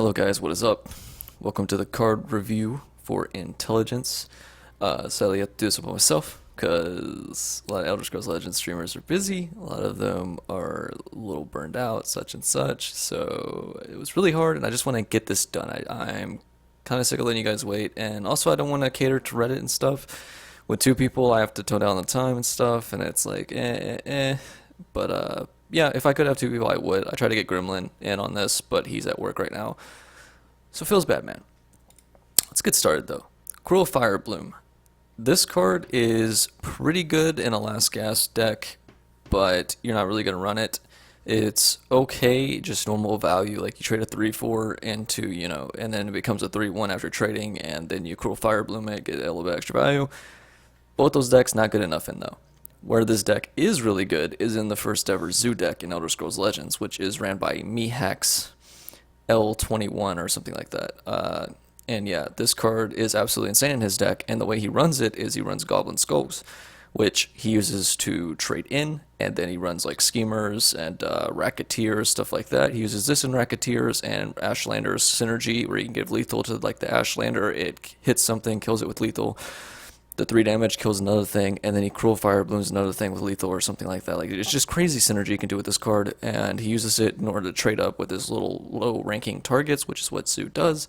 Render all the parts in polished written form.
Hello guys, what is up? Welcome to the card review for Intelligence. Sadly I have to do this by myself because a lot of Elder Scrolls Legends streamers are busy. A lot of them are a little burned out, such and such. So it was really hard and I just want to get this done. I'm kind of sick of letting you guys wait, and also I don't want to cater to Reddit and stuff. With two people I have to tone down the time and stuff, and it's like But yeah, if I could have two people, I would. I tried to get Gremlin in on this, but he's at work right now. So it feels bad, man. Let's get started, though. Cruel Firebloom. This card is pretty good in a Last Gasp deck, but you're not really going to run it. It's okay, just normal value. Like, you trade a 3-4 into, and then it becomes a 3-1 after trading, and then you Cruel Firebloom it, get a little bit extra value. Both those decks, not good enough in, though. Where this deck is really good is in the first ever Zoo deck in Elder Scrolls Legends, which is ran by Hex L21 or something like that. And yeah, this card is absolutely insane in his deck, and the way he runs it is he runs Goblin Skulls, which he uses to trade in, and then he runs like Schemers and Racketeers, stuff like that. He uses this in Racketeers and Ashlander's synergy, where you can give lethal to like the Ashlander, it hits something, kills it with lethal. The 3 damage kills another thing, and then he Cruel Fireblooms another thing with lethal or something like that. Like, it's just crazy synergy you can do with this card, and he uses it in order to trade up with his little low-ranking targets, which is what Zoo does.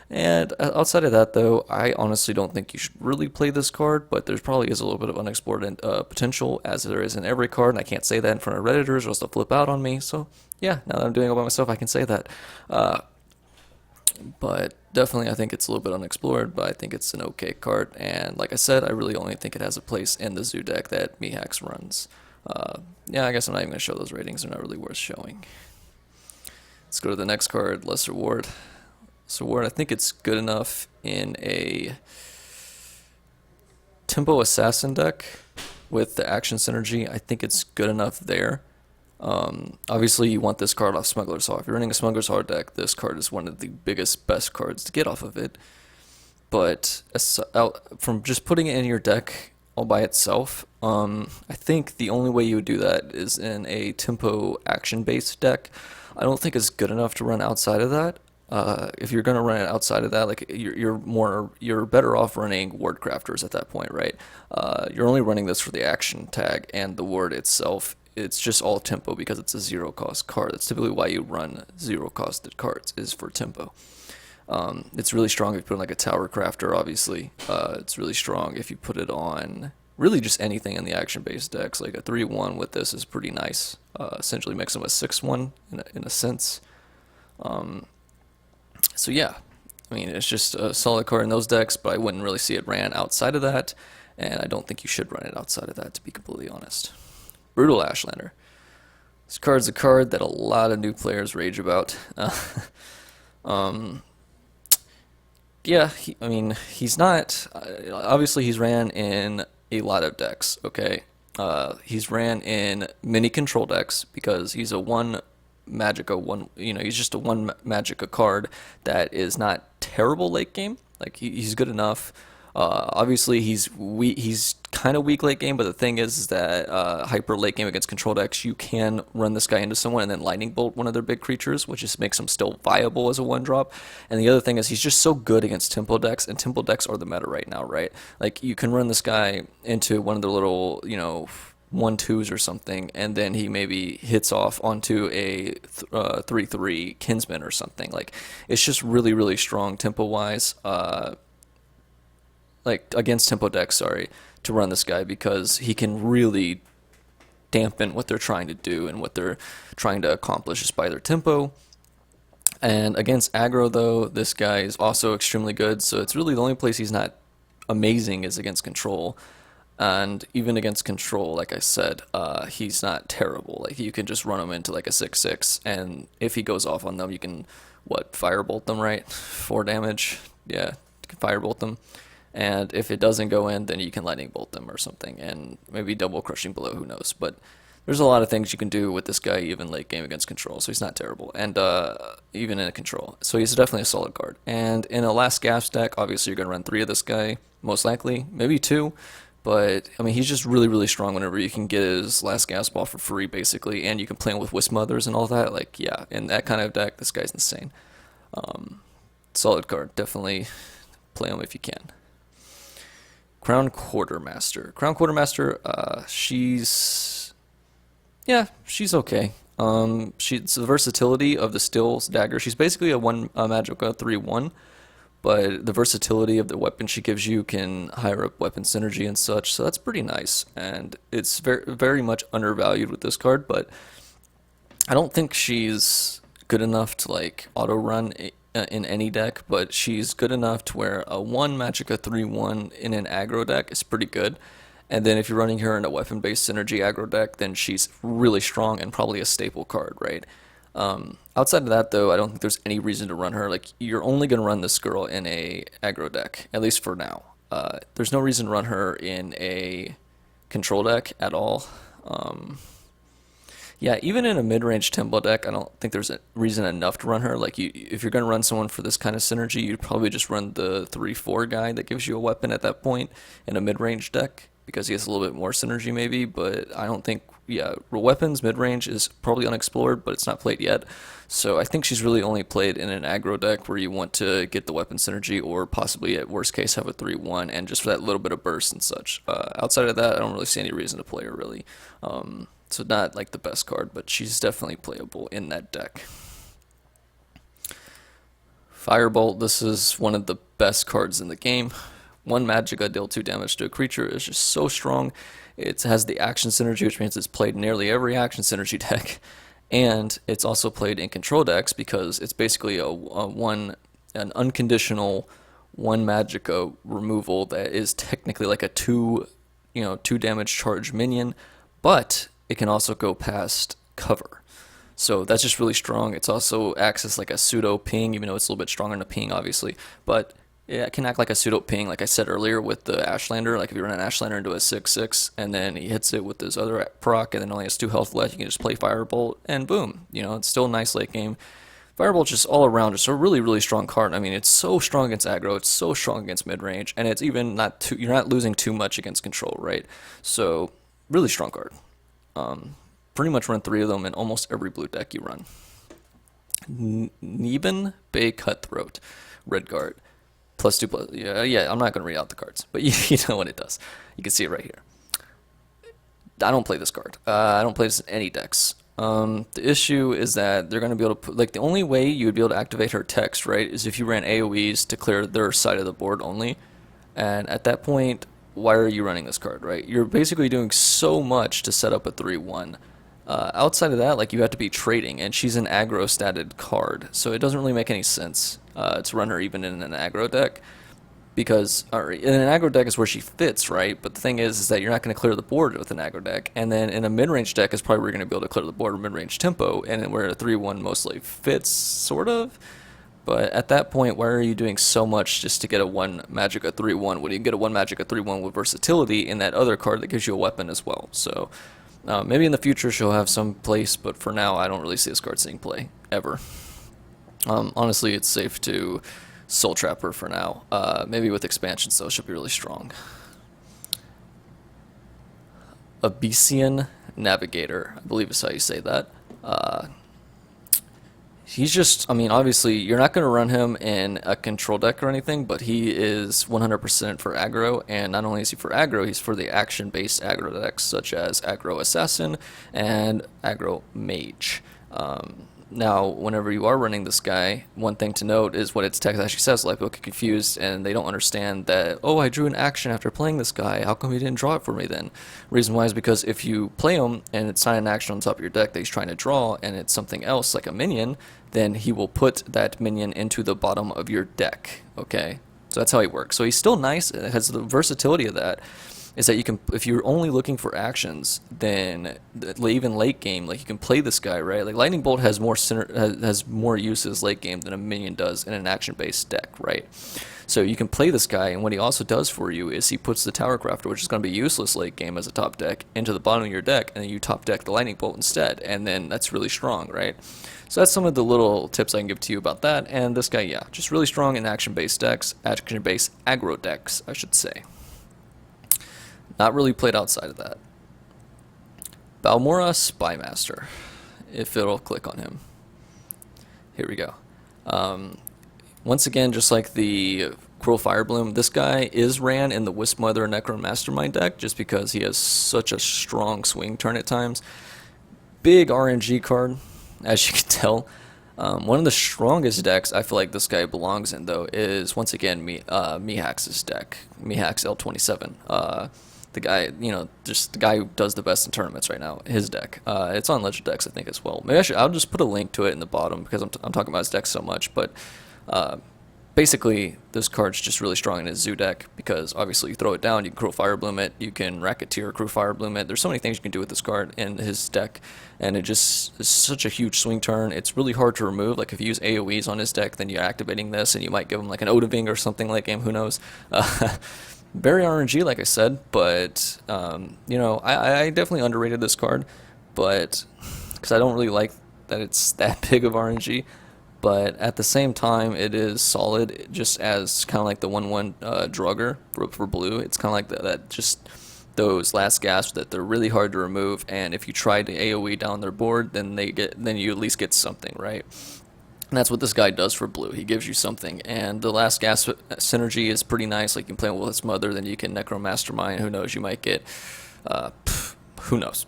And outside of that, though, I honestly don't think you should really play this card, but there probably is a little bit of unexplored potential, as there is in every card, and I can't say that in front of Redditors or else they'll flip out on me. So, yeah, now that I'm doing it all by myself, I can say that. But definitely I think it's a little bit unexplored, but I think it's an okay card, and like I said, I really only think it has a place in the Zoo deck that Mehax runs. Yeah, I guess I'm not even going to show those ratings, they're not really worth showing. Let's go to the next card, Lesser Ward. Lesser Ward, I think it's good enough in a Tempo Assassin deck with the action synergy. I think it's good enough there. Obviously you want this card off Smuggler's Hall. If you're running a Smuggler's Hall deck, this card is one of the best cards to get off of it. But from just putting it in your deck all by itself, I think the only way you would do that is in a tempo action-based deck. I don't think it's good enough to run outside of that. If you're gonna run it outside of that, like you're better off running Ward Crafters at that point, right? You're only running this for the action tag, and the ward itself, it's just all tempo because it's a 0-cost card. That's typically why you run 0-costed cards, is for tempo. It's really strong if you put on like a Tower Crafter, obviously. It's really strong if you put it on really just anything in the action-based decks. Like a 3-1 with this is pretty nice. Essentially makes them a 6-1 in a sense. So yeah, I mean, it's just a solid card in those decks, but I wouldn't really see it ran outside of that, and I don't think you should run it outside of that, to be completely honest. Brutal Ashlander. This card's a card that a lot of new players rage about. Yeah, I mean, he's not... obviously, he's ran in a lot of decks, okay? He's ran in many control decks because he's a he's just a 1 Magicka card that is not terrible late game. Like, he's good enough. Obviously, he's kind of weak late game, but the thing is that hyper late game against control decks, you can run this guy into someone and then lightning bolt one of their big creatures, which just makes him still viable as a 1-drop. And the other thing is he's just so good against tempo decks, and tempo decks are the meta right now, right? Like, you can run this guy into one of the little, 1/2s or something, and then he maybe hits off onto a 3/3 Kinsman or something. Like, it's just really, really strong tempo-wise. Like, against tempo decks, sorry, to run this guy, because he can really dampen what they're trying to do and what they're trying to accomplish just by their tempo. And against aggro, though, this guy is also extremely good, so it's really the only place he's not amazing is against control. And even against control, like I said, he's not terrible. Like, you can just run him into like a 6/6, and if he goes off on them, you can, Firebolt them, right? 4 damage, yeah, you can Firebolt them. And if it doesn't go in, then you can lightning bolt them or something, and maybe double crushing below, who knows. But there's a lot of things you can do with this guy, even late game against control, so he's not terrible. And even in a control, so he's definitely a solid card. And in a Last Gasp deck, obviously you're going to run 3 of this guy, most likely, maybe 2. But, I mean, he's just really, really strong whenever you can get his Last Gasp off for free, basically, and you can play him with Wisp Mothers and all that. Like, yeah, in that kind of deck, this guy's insane. Solid card. Definitely play them if you can. Crown Quartermaster. Crown Quartermaster, she's okay. She's the versatility of the Still's dagger. She's basically a magical 3/1, but the versatility of the weapon she gives you can higher up weapon synergy and such. So that's pretty nice, and it's very much undervalued with this card. But I don't think she's good enough to like auto run in any deck, but she's good enough to where a 1 Magicka 3/1 in an aggro deck is pretty good. And then if you're running her in a weapon-based synergy aggro deck, then she's really strong and probably a staple card, right? Outside of that, though, I don't think there's any reason to run her. Like, you're only going to run this girl in a aggro deck, at least for now. There's no reason to run her in a control deck at all. Yeah, even in a mid-range tempo deck, I don't think there's a reason enough to run her. Like, if you're going to run someone for this kind of synergy, you'd probably just run the 3/4 guy that gives you a weapon at that point in a mid-range deck, because he has a little bit more synergy maybe, but I don't think, yeah, weapons mid-range is probably unexplored, but it's not played yet. So I think she's really only played in an aggro deck where you want to get the weapon synergy, or possibly at worst case have a 3/1 and just for that little bit of burst and such. Outside of that, I don't really see any reason to play her really. So not like the best card, but she's definitely playable in that deck. Firebolt, this is one of the best cards in the game. 1 Magicka, deal 2 damage to a creature is just so strong. It has the action synergy, which means it's played in nearly every action synergy deck. And it's also played in control decks because it's basically an unconditional 1 Magicka removal that is technically like a 2 damage charge minion, but it can also go past cover. So that's just really strong. It's also acts as like a pseudo ping, even though it's a little bit stronger than a ping, obviously. But yeah, it can act like a pseudo ping, like I said earlier with the Ashlander. Like if you run an Ashlander into a 6/6 and then he hits it with this other proc and then only has 2 health left, you can just play Firebolt and boom. It's still a nice late game. Firebolt's just all around just a really, really strong card. I mean, it's so strong against aggro, it's so strong against mid range, and it's even you're not losing too much against control, right? So really strong card. Pretty much run 3 of them in almost every blue deck you run. Neben Bay Cutthroat, red guard. +2/+. Yeah, I'm not going to read out the cards, but you know what it does. You can see it right here. I don't play this card. I don't play this in any decks. The issue is that they're going to be able to put, like, the only way you would be able to activate her text, right, is if you ran AoEs to clear their side of the board only. And at that point, why are you running this card, right? You're basically doing so much to set up a 3/1. Outside of that, like, you have to be trading, and she's an aggro statted card, so it doesn't really make any sense to run her even in an aggro deck, because in an aggro deck is where she fits, right? But the thing is that you're not going to clear the board with an aggro deck, and then in a mid-range deck is probably where you're going to be able to clear the board with mid-range tempo, and where a 3/1 mostly fits, sort of. But at that point, why are you doing so much just to get a 1 Magicka 3/1 when you can get a 1 Magicka 3/1 with versatility in that other card that gives you a weapon as well? So maybe in the future she'll have some place, but for now I don't really see this card seeing play, ever. Honestly, it's safe to Soul Trap her for now. Maybe with expansions though, she'll be really strong. A bseein navigator, I believe is how you say that. He's just, I mean, obviously, you're not going to run him in a control deck or anything, but he is 100% for aggro, and not only is he for aggro, he's for the action-based aggro decks, such as Aggro Assassin and Aggro Mage. Now, whenever you are running this guy, one thing to note is what its text actually says. A lot of people get confused, and they don't understand that, oh, I drew an action after playing this guy. How come he didn't draw it for me then? Reason why is because if you play him, and it's not an action on top of your deck that he's trying to draw, and it's something else, like a minion, then he will put that minion into the bottom of your deck, okay? So that's how he works. So he's still nice. It has the versatility of that. Is that you can, if you're only looking for actions, then even late game, like, you can play this guy, right? Like, Lightning Bolt has more uses late game than a minion does in an action-based deck, right? So you can play this guy, and what he also does for you is he puts the Tower Crafter, which is going to be useless late game as a top deck, into the bottom of your deck, and then you top deck the Lightning Bolt instead, and then that's really strong, right? So that's some of the little tips I can give to you about that, and this guy, yeah, just really strong in action-based decks, action-based aggro decks, I should say. Not really played outside of that. Balmora Spymaster, if it'll click on him. Here we go. Once again, just like the Cruel Firebloom, this guy is ran in the Wisp Mother Necro Mastermind deck just because he has such a strong swing turn at times. Big RNG card, as you can tell. One of the strongest decks I feel like this guy belongs in, though, is once again Mehax's deck, Mehax L27. The guy, just the guy who does the best in tournaments right now. His deck, it's on Legend Decks, I think, as well. Maybe I'll just put a link to it in the bottom because I'm talking about his deck so much. But basically, this card's just really strong in his Zoo deck because obviously you throw it down, you can Cruel Firebloom it, you can Racketeer, Cruel Firebloom it. There's so many things you can do with this card in his deck, and it just is such a huge swing turn. It's really hard to remove. Like if you use AoEs on his deck, then you're activating this, and you might give him like an Odaving or something late game. Who knows? Very RNG, like I said, but I definitely underrated this card, but because I don't really like that it's that big of RNG. But at the same time, it is solid, just as kind of like the 1/1 Drugger for blue. It's kind of like that just those last gasps that they're really hard to remove, and if you try to AoE down their board, then you at least get something, right? And that's what this guy does for blue. He gives you something, and the last gasp synergy is pretty nice. Like you can play with his mother, then you can Necro Mastermind. Who knows? You might get, who knows?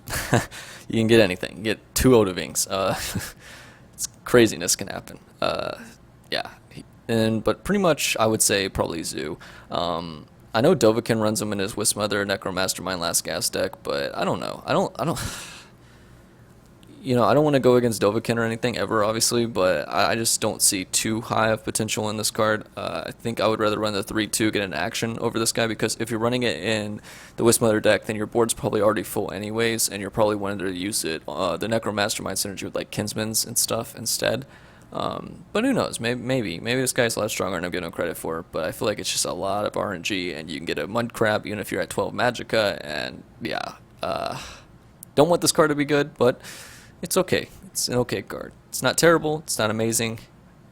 You can get anything. You get 2 Odavings. Craziness can happen. Yeah, but pretty much I would say probably Zoo. I know Dovahkiin runs him in his Wisp Mother Necro Mastermind last gas deck, but I don't know. I don't want to go against Dovahkiin or anything ever, obviously, but I just don't see too high of potential in this card. I think I would rather run the 3/2, get an action over this guy, because if you're running it in the Wisp Mother deck, then your board's probably already full anyways, and you're probably wanting to use it, the Necro Mastermind synergy with like Kinsmans and stuff instead. But who knows? Maybe this guy's a lot stronger than I'm giving him credit for, but I feel like it's just a lot of RNG, and you can get a Mud Crab even if you're at 12 Magicka, and yeah. Don't want this card to be good, but it's okay. It's an okay card. It's not terrible. It's not amazing.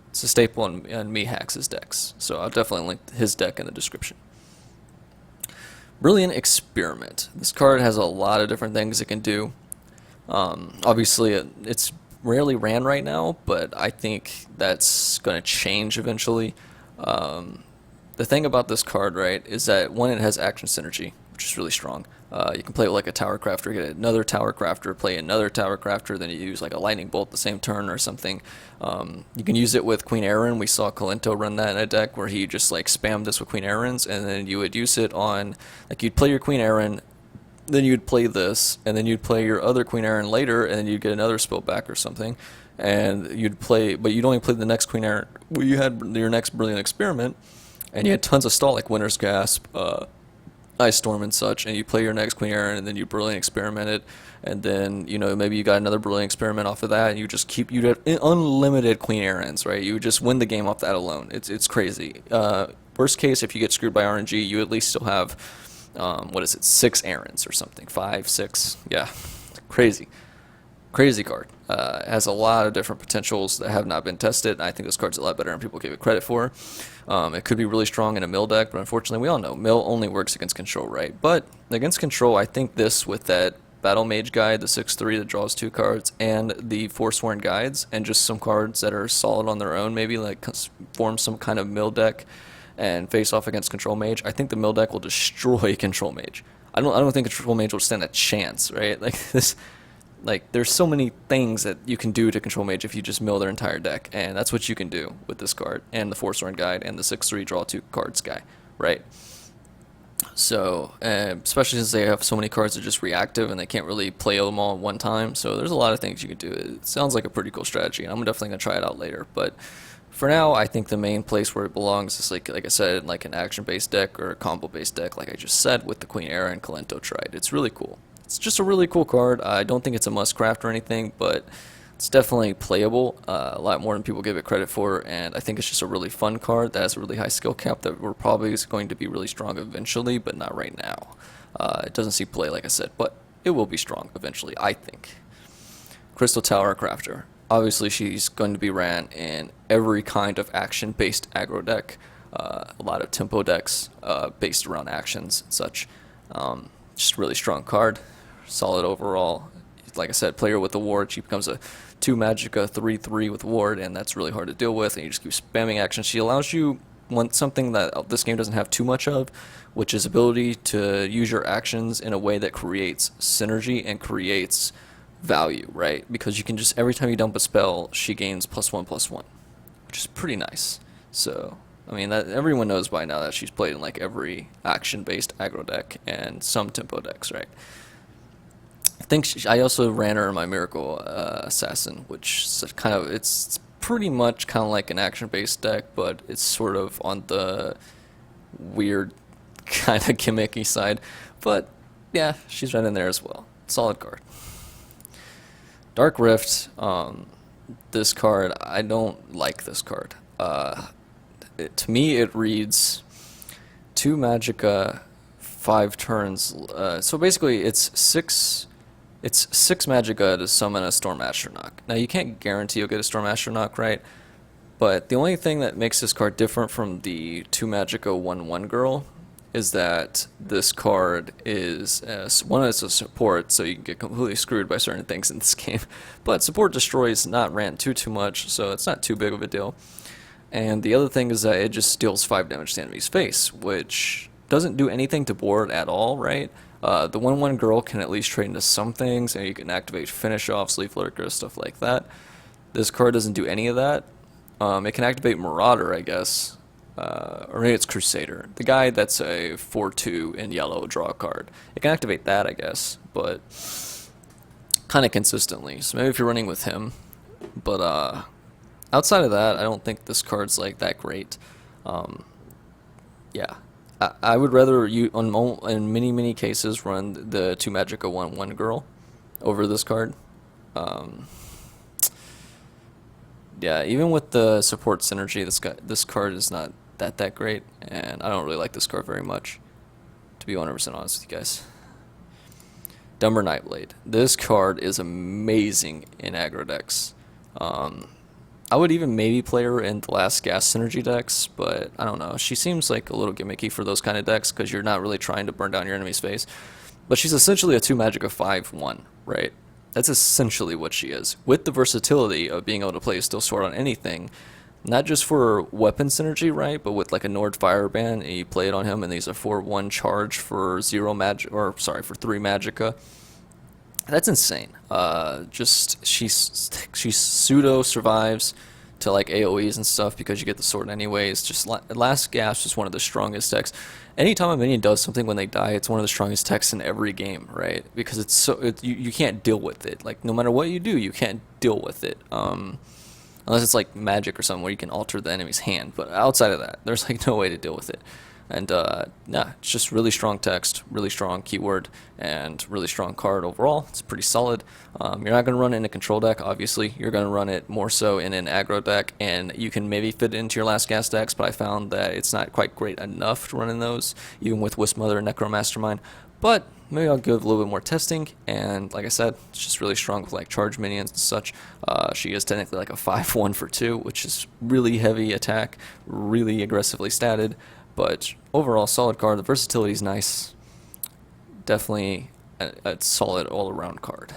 It's a staple in Mehax's decks. So I'll definitely link his deck in the description. Brilliant Experiment. This card has a lot of different things it can do. Obviously, it's rarely ran right now, but I think that's going to change eventually. The thing about this card, right, is that one, it has action synergy, which is really strong. You can play it like a Tower Crafter, get another Tower Crafter, play another Tower Crafter, then you use like a Lightning Bolt the same turn or something. You can use it with Queen Erin. We saw Kalento run that in a deck where he just like spammed this with Queen Erins, and then you would use it on, like you'd play your Queen Erin, then you'd play this, and then you'd play your other Queen Erin later, and then you'd get another spell back or something, and you'd play, but you'd only play the next Queen Erin. Well, you had your next Brilliant Experiment, and you had tons of stall like Winter's Gasp, Ice Storm and such, and you play your next Queen Erin, and then you Brilliant Experiment it, and then, maybe you got another Brilliant Experiment off of that, and you'd have unlimited Queen Erins, right? You would just win the game off that alone. It's crazy. Worst case, if you get screwed by RNG, you at least still have, 6 Erins or something, 5, 6, yeah, crazy card. It has a lot of different potentials that have not been tested, and I think this card's a lot better than people give it credit for. It could be really strong in a mill deck, but unfortunately we all know mill only works against control, right? But against control, I think this, with that Battle Mage guide, the 6/3 that draws 2 cards, and the Forsworn Guides, and just some cards that are solid on their own, maybe like form some kind of mill deck and face off against Control Mage, I think the mill deck will destroy Control Mage. I don't think Control Mage will stand a chance, right? There's so many things that you can do to Control Mage if you just mill their entire deck, and that's what you can do with this card, and the Forsworn Guide, and the 6/3 draw 2 cards guy, right? So, especially since they have so many cards that are just reactive, and they can't really play them all at one time, so there's a lot of things you can do. It sounds like a pretty cool strategy, and I'm definitely going to try it out later, but for now, I think the main place where it belongs is, like I said, like an action-based deck or a combo-based deck, like I just said, with the Queen Erin and Kalento Tride. It's really cool. It's just a really cool card. I don't think it's a must craft or anything, but it's definitely playable, a lot more than people give it credit for, and I think it's just a really fun card that has a really high skill cap that we're probably going to be really strong eventually, but not right now. It doesn't see play, like I said, but it will be strong eventually, I think. Crystal Tower Crafter. Obviously, she's going to be ran in every kind of action-based aggro deck, a lot of tempo decks based around actions and such. Just a really strong card. Solid overall. like I said, player with the ward, she becomes a 2 magicka 3/3 with ward, and that's really hard to deal with, and you just keep spamming actions. She allows you something that this game doesn't have too much of, which is ability to use your actions in a way that creates synergy and creates value, right? Because you can just, every time you dump a spell, she gains +1/+1, which is pretty nice. So, I mean, that everyone knows by now that she's played in like every action-based aggro deck and some tempo decks, right? I think I also ran her in my Miracle Assassin, which is kind of, it's pretty much kind of like an action-based deck, but it's sort of on the weird kind of gimmicky side. But yeah, she's right in there as well. Solid card. Dark Rift. This card, I don't like this card. To me, it reads 2 magicka, 5 turns. So basically, it's 6 magicka to summon a Storm Astronaut. Now, you can't guarantee you'll get a Storm Astronaut, right? But the only thing that makes this card different from the 2 magicka 1/1 girl is that this card is, one, it's a support, so you can get completely screwed by certain things in this game. But support destroys not ran too much, so it's not too big of a deal. And the other thing is that it just deals 5 damage to the enemy's face, which doesn't do anything to board at all, right? The 1/1 girl can at least trade into some things, and you can activate Finish Offs, Leaf Lurker, stuff like that. This card doesn't do any of that. It can activate Marauder, I guess. Or maybe it's Crusader. The guy that's a 4/2 in yellow, draw a card. It can activate that, I guess, but kind of consistently. So maybe if you're running with him. But outside of that, I don't think this card's like that great. Yeah. I would rather you, in many cases, run the 2 magicka 1/1 girl over this card. Yeah, even with the support synergy, this card is not that great, and I don't really like this card very much, to be 100% honest with you guys. Dumber Nightblade. This card is amazing in aggro decks. I would even maybe play her in the last gas synergy decks, but I don't know. She seems like a little gimmicky for those kind of decks because you're not really trying to burn down your enemy's face. But she's essentially a 2 magicka 5/1, right? That's essentially what she is, with the versatility of being able to play Still Sword on anything, not just for weapon synergy, right? But with like a Nord Fireband, and you play it on him, and he's a 4/1 charge for 3 magicka. That's insane. Just she pseudo survives to like AoEs and stuff because you get the sword anyways. Just Last Gasp is one of the strongest decks. Anytime a minion does something when they die, it's one of the strongest techs in every game, right? Because you can't deal with it. Like no matter what you do, you can't deal with it. Unless it's like magic or something where you can alter the enemy's hand. But outside of that, there's like no way to deal with it. And yeah, it's just really strong text, really strong keyword, and really strong card overall. It's pretty solid. You're not going to run it in a control deck, obviously. You're going to run it more so in an aggro deck, and you can maybe fit it into your last gas decks, but I found that it's not quite great enough to run in those, even with Wisp Mother and Necro Mastermind. But maybe I'll give a little bit more testing, and like I said, it's just really strong with like charge minions and such. She is technically like a 5/1 for 2, which is really heavy attack, really aggressively statted. But overall, solid card. The versatility is nice. Definitely a solid all-around card.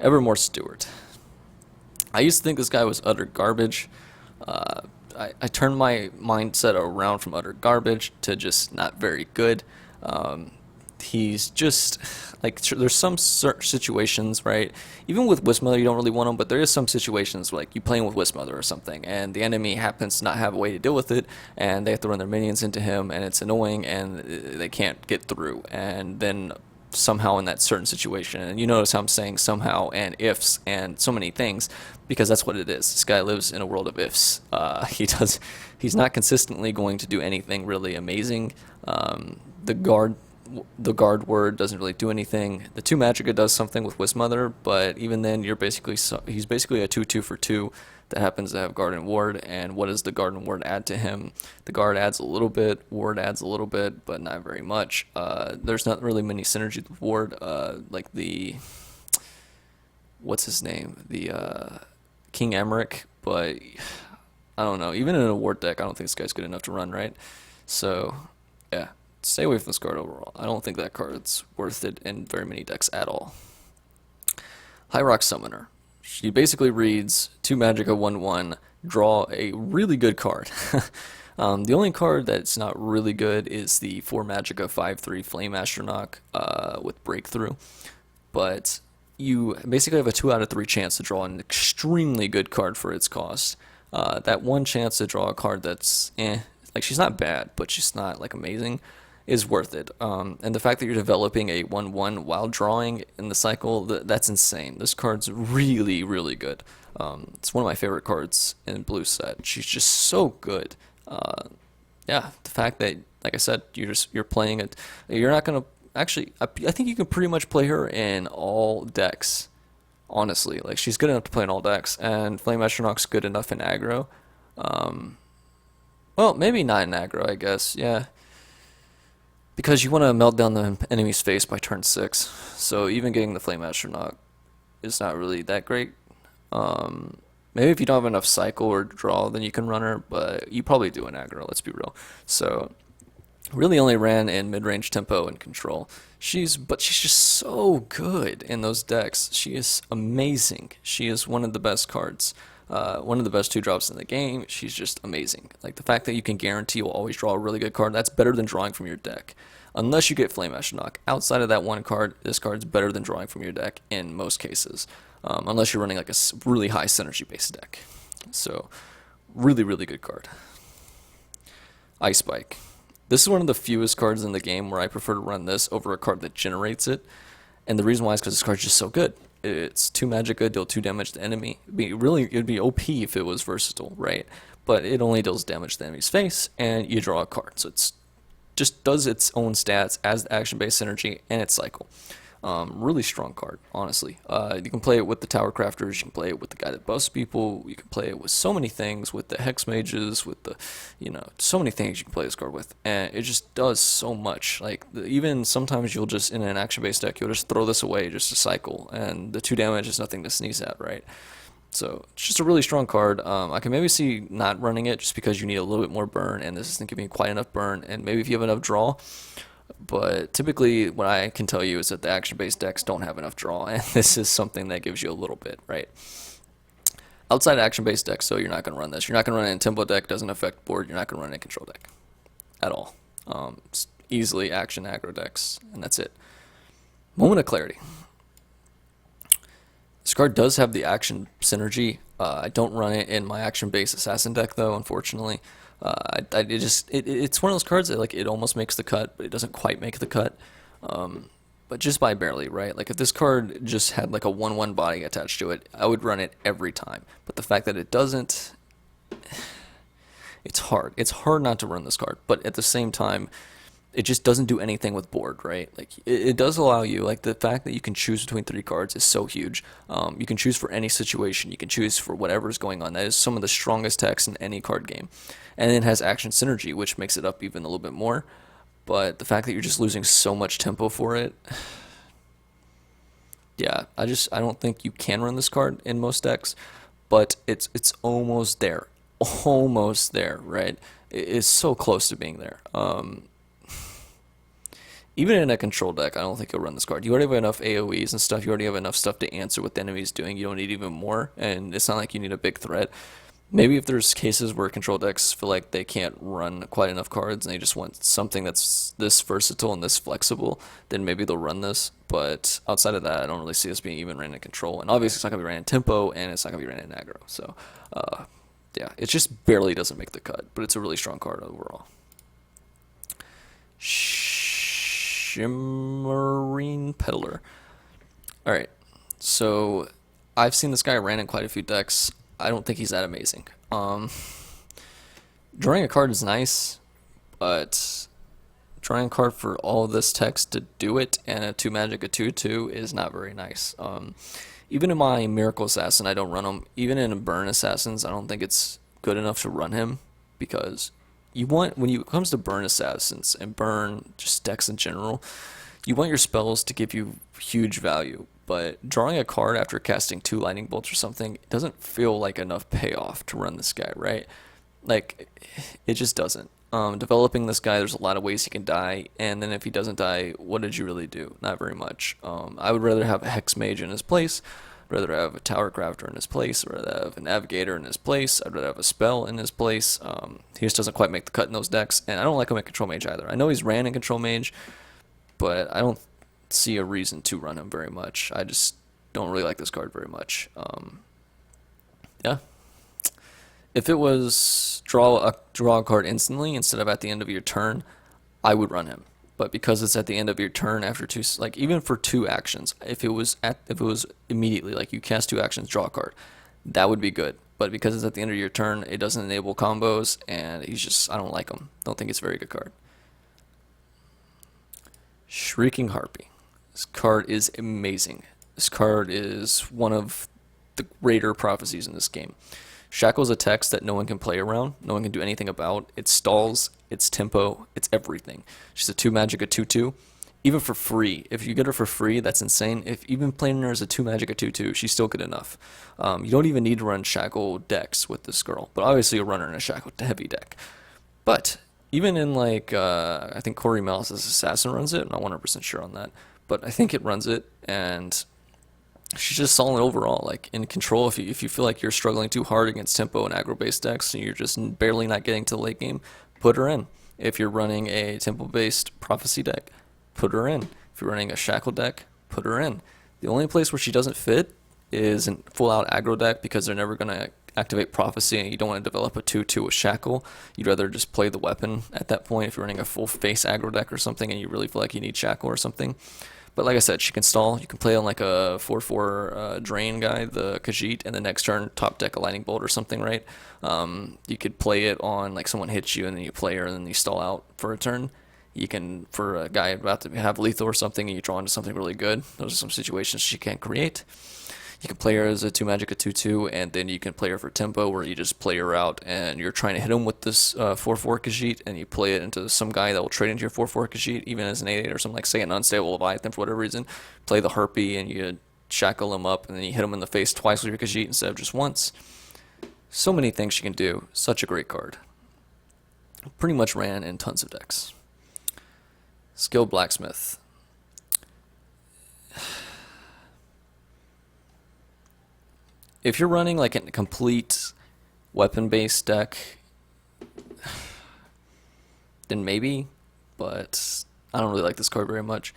Evermore Steward. I used to think this guy was utter garbage. I turned my mindset around from utter garbage to just not very good. He's just like, there's some certain situations, right? Even with Wisp Mother, you don't really want him, but there is some situations like you playing with Wisp Mother or something, and the enemy happens to not have a way to deal with it, and they have to run their minions into him, and it's annoying, and they can't get through. And then somehow in that certain situation, and you notice how I'm saying somehow and ifs and so many things, because that's what it is. This guy lives in a world of ifs. He's not consistently going to do anything really amazing. The guard word doesn't really do anything. The 2 magicka does something with Wisp Mother, but even then, he's basically a 2/2 for 2 that happens to have guard and ward. And what does the guard and ward add to him? The guard adds a little bit, ward adds a little bit, but not very much. There's not really many synergy with ward, like what's his name? The King Emmerich, but I don't know. Even in a ward deck, I don't think this guy's good enough to run, right? So, yeah. Stay away from this card overall. I don't think that card's worth it in very many decks at all. High Rock Summoner. She basically reads 2 Magicka 1/1, draw a really good card. The only card that's not really good is the 4 Magicka 5/3 Flame Astronaut with Breakthrough. But you basically have a 2 out of 3 chance to draw an extremely good card for its cost. That one chance to draw a card that's like she's not bad, but she's not like amazing, is worth it. And the fact that you're developing a 1/1 while drawing in the cycle, that's insane. This card's really, really good. It's one of my favorite cards in blue set. She's just so good. Yeah, the fact that, like I said, you're playing it. You're not gonna actually. I think you can pretty much play her in all decks. Honestly, like she's good enough to play in all decks, and Flame Astronaut's good enough in aggro. Well, maybe not in aggro, I guess. Yeah, because you want to melt down the enemy's face by turn 6. So even getting the Flame Astronaut is not really that great. Maybe if you don't have enough cycle or draw, then you can run her, but you probably do in aggro, let's be real. So really only ran in mid-range tempo and control. But she's just so good in those decks. She is amazing. She is one of the best cards. One of the best 2-drops in the game. She's just amazing. Like the fact that you can guarantee you'll always draw a really good card, that's better than drawing from your deck. Unless you get Flame Astronaut. Outside of that one card, this card's better than drawing from your deck in most cases. Unless you're running like a really high synergy based deck. So, really, really good card. Ice Spike. This is one of the fewest cards in the game where I prefer to run this over a card that generates it. And the reason why is because this card's just so good. It's 2 Magicka, deal 2 damage to enemy. It'd be OP if it was versatile, right? But it only deals damage to the enemy's face, and you draw a card. So it's just does its own stats as the action-based synergy and its cycle. Really strong card, honestly. You can play it with the Tower Crafters, you can play it with the guy that buffs people, you can play it with so many things, with the Hex Mages, with the, so many things you can play this card with, and it just does so much. Like, even sometimes you'll just, in an action-based deck, you'll just throw this away just to cycle, and the 2 damage is nothing to sneeze at, right? So, it's just a really strong card. I can maybe see not running it just because you need a little bit more burn, and this isn't giving you quite enough burn, and maybe if you have enough draw. But typically, what I can tell you is that the action-based decks don't have enough draw, and this is something that gives you a little bit, right? Outside action-based decks, so you're not going to run this. You're not going to run it in tempo deck, doesn't affect board. You're not going to run it in control deck at all. It's easily action aggro decks, and that's it. Moment of Clarity. This card does have the action synergy. I don't run it in my action-based assassin deck, though, unfortunately. It's one of those cards that like it almost makes the cut, but it doesn't quite make the cut. But just by barely, right? Like if this card just had like a 1/1 body attached to it, I would run it every time. But the fact that it doesn't, it's hard. It's hard not to run this card. But at the same time, it just doesn't do anything with board, right? Like it does allow you, like the fact that you can choose between 3 cards is so huge. You can choose for any situation. You can choose for whatever's going on. That is some of the strongest text in any card game. And it has action synergy, which makes it up even a little bit more. But the fact that you're just losing so much tempo for it, yeah, I don't think you can run this card in most decks. But it's almost there, right? It is so close to being there. Even in a control deck, I don't think you'll run this card. You already have enough AoEs and stuff. You already have enough stuff to answer what the enemy's doing. You don't need even more, and it's not like you need a big threat. Maybe if there's cases where control decks feel like they can't run quite enough cards and they just want something that's this versatile and this flexible, then maybe they'll run this. But outside of that, I don't really see this being even ran in control. And obviously it's not going to be ran in tempo, and it's not going to be ran in aggro. So, yeah, it just barely doesn't make the cut, but it's a really strong card overall. Shimmering Peddler. Alright, so I've seen this guy ran in quite a few decks. I don't think he's that amazing. Drawing a card is nice, but drawing a card for all of this text to do it and a 2 Magicka 2/2 is not very nice. Even in my Miracle Assassin, I don't run him. Even in Burn Assassins, I don't think it's good enough to run him, because you want, when it comes to Burn Assassins and Burn just decks in general, you want your spells to give you huge value. But drawing a card after casting 2 lightning bolts or something doesn't feel like enough payoff to run this guy, right? Like, it just doesn't. Developing this guy, there's a lot of ways he can die, and then if he doesn't die, what did you really do? Not very much. I would rather have a Hex Mage in his place, rather have a Tower Crafter in his place. I'd rather have a Navigator in his place. I'd rather have a spell in his place. He just doesn't quite make the cut in those decks, and I don't like him at Control Mage either. I know he's ran in Control Mage, but I don't see a reason to run him very much. I just don't really like this card very much. Yeah. If it was draw a card instantly instead of at the end of your turn, I would run him. But because it's at the end of your turn after two, like even for 2 actions, if it was immediately, like you cast 2 actions, draw a card, that would be good. But because it's at the end of your turn, it doesn't enable combos, and I don't like him. Don't think it's a very good card. Shrieking Harpy. This card is amazing. This card is one of the greater prophecies in this game. Shackle's a text that no one can play around, no one can do anything about. It stalls, it's tempo, it's everything. She's a 2 magic, a 2/2. Even for free, if you get her for free, that's insane. If even playing her as a 2 magic, a 2/2, she's still good enough. You don't even need to run Shackle decks with this girl, but obviously you'll run her in a Shackle heavy deck. But even in like, I think Corey Malice's Assassin runs it, I'm not 100% sure on that, but I think it runs it, and she's just solid overall. Like in control, if you feel like you're struggling too hard against tempo and aggro based decks and you're just barely not getting to the late game, put her in. If you're running a tempo based prophecy deck, put her in. If you're running a shackle deck, put her in. The only place where she doesn't fit is in full out aggro deck, because they're never going to activate prophecy and you don't want to develop a 2/2 with shackle. You'd rather just play the weapon at that point if you're running a full face aggro deck or something and you really feel like you need shackle or something. But like I said, she can stall. You can play on like a 4/4 drain guy, the Khajiit, and the next turn top deck a lightning bolt or something, right? You could play it on like someone hits you and then you play her and then you stall out for a turn. You can, for a guy about to have lethal or something and you draw into something really good, those are some situations she can't create. You can play her as a 2 magic, a 2/2, and then you can play her for tempo, where you just play her out and you're trying to hit him with this 4/4 Khajiit, and you play it into some guy that will trade into your 4/4 Khajiit, even as an 8/8 or something, like say an unstable Leviathan for whatever reason. Play the Harpy and you shackle him up, and then you hit him in the face twice with your Khajiit instead of just once. So many things she can do. Such a great card. Pretty much ran in tons of decks. Skilled Blacksmith. If you're running like a complete weapon-based deck, then maybe, but I don't really like this card very much.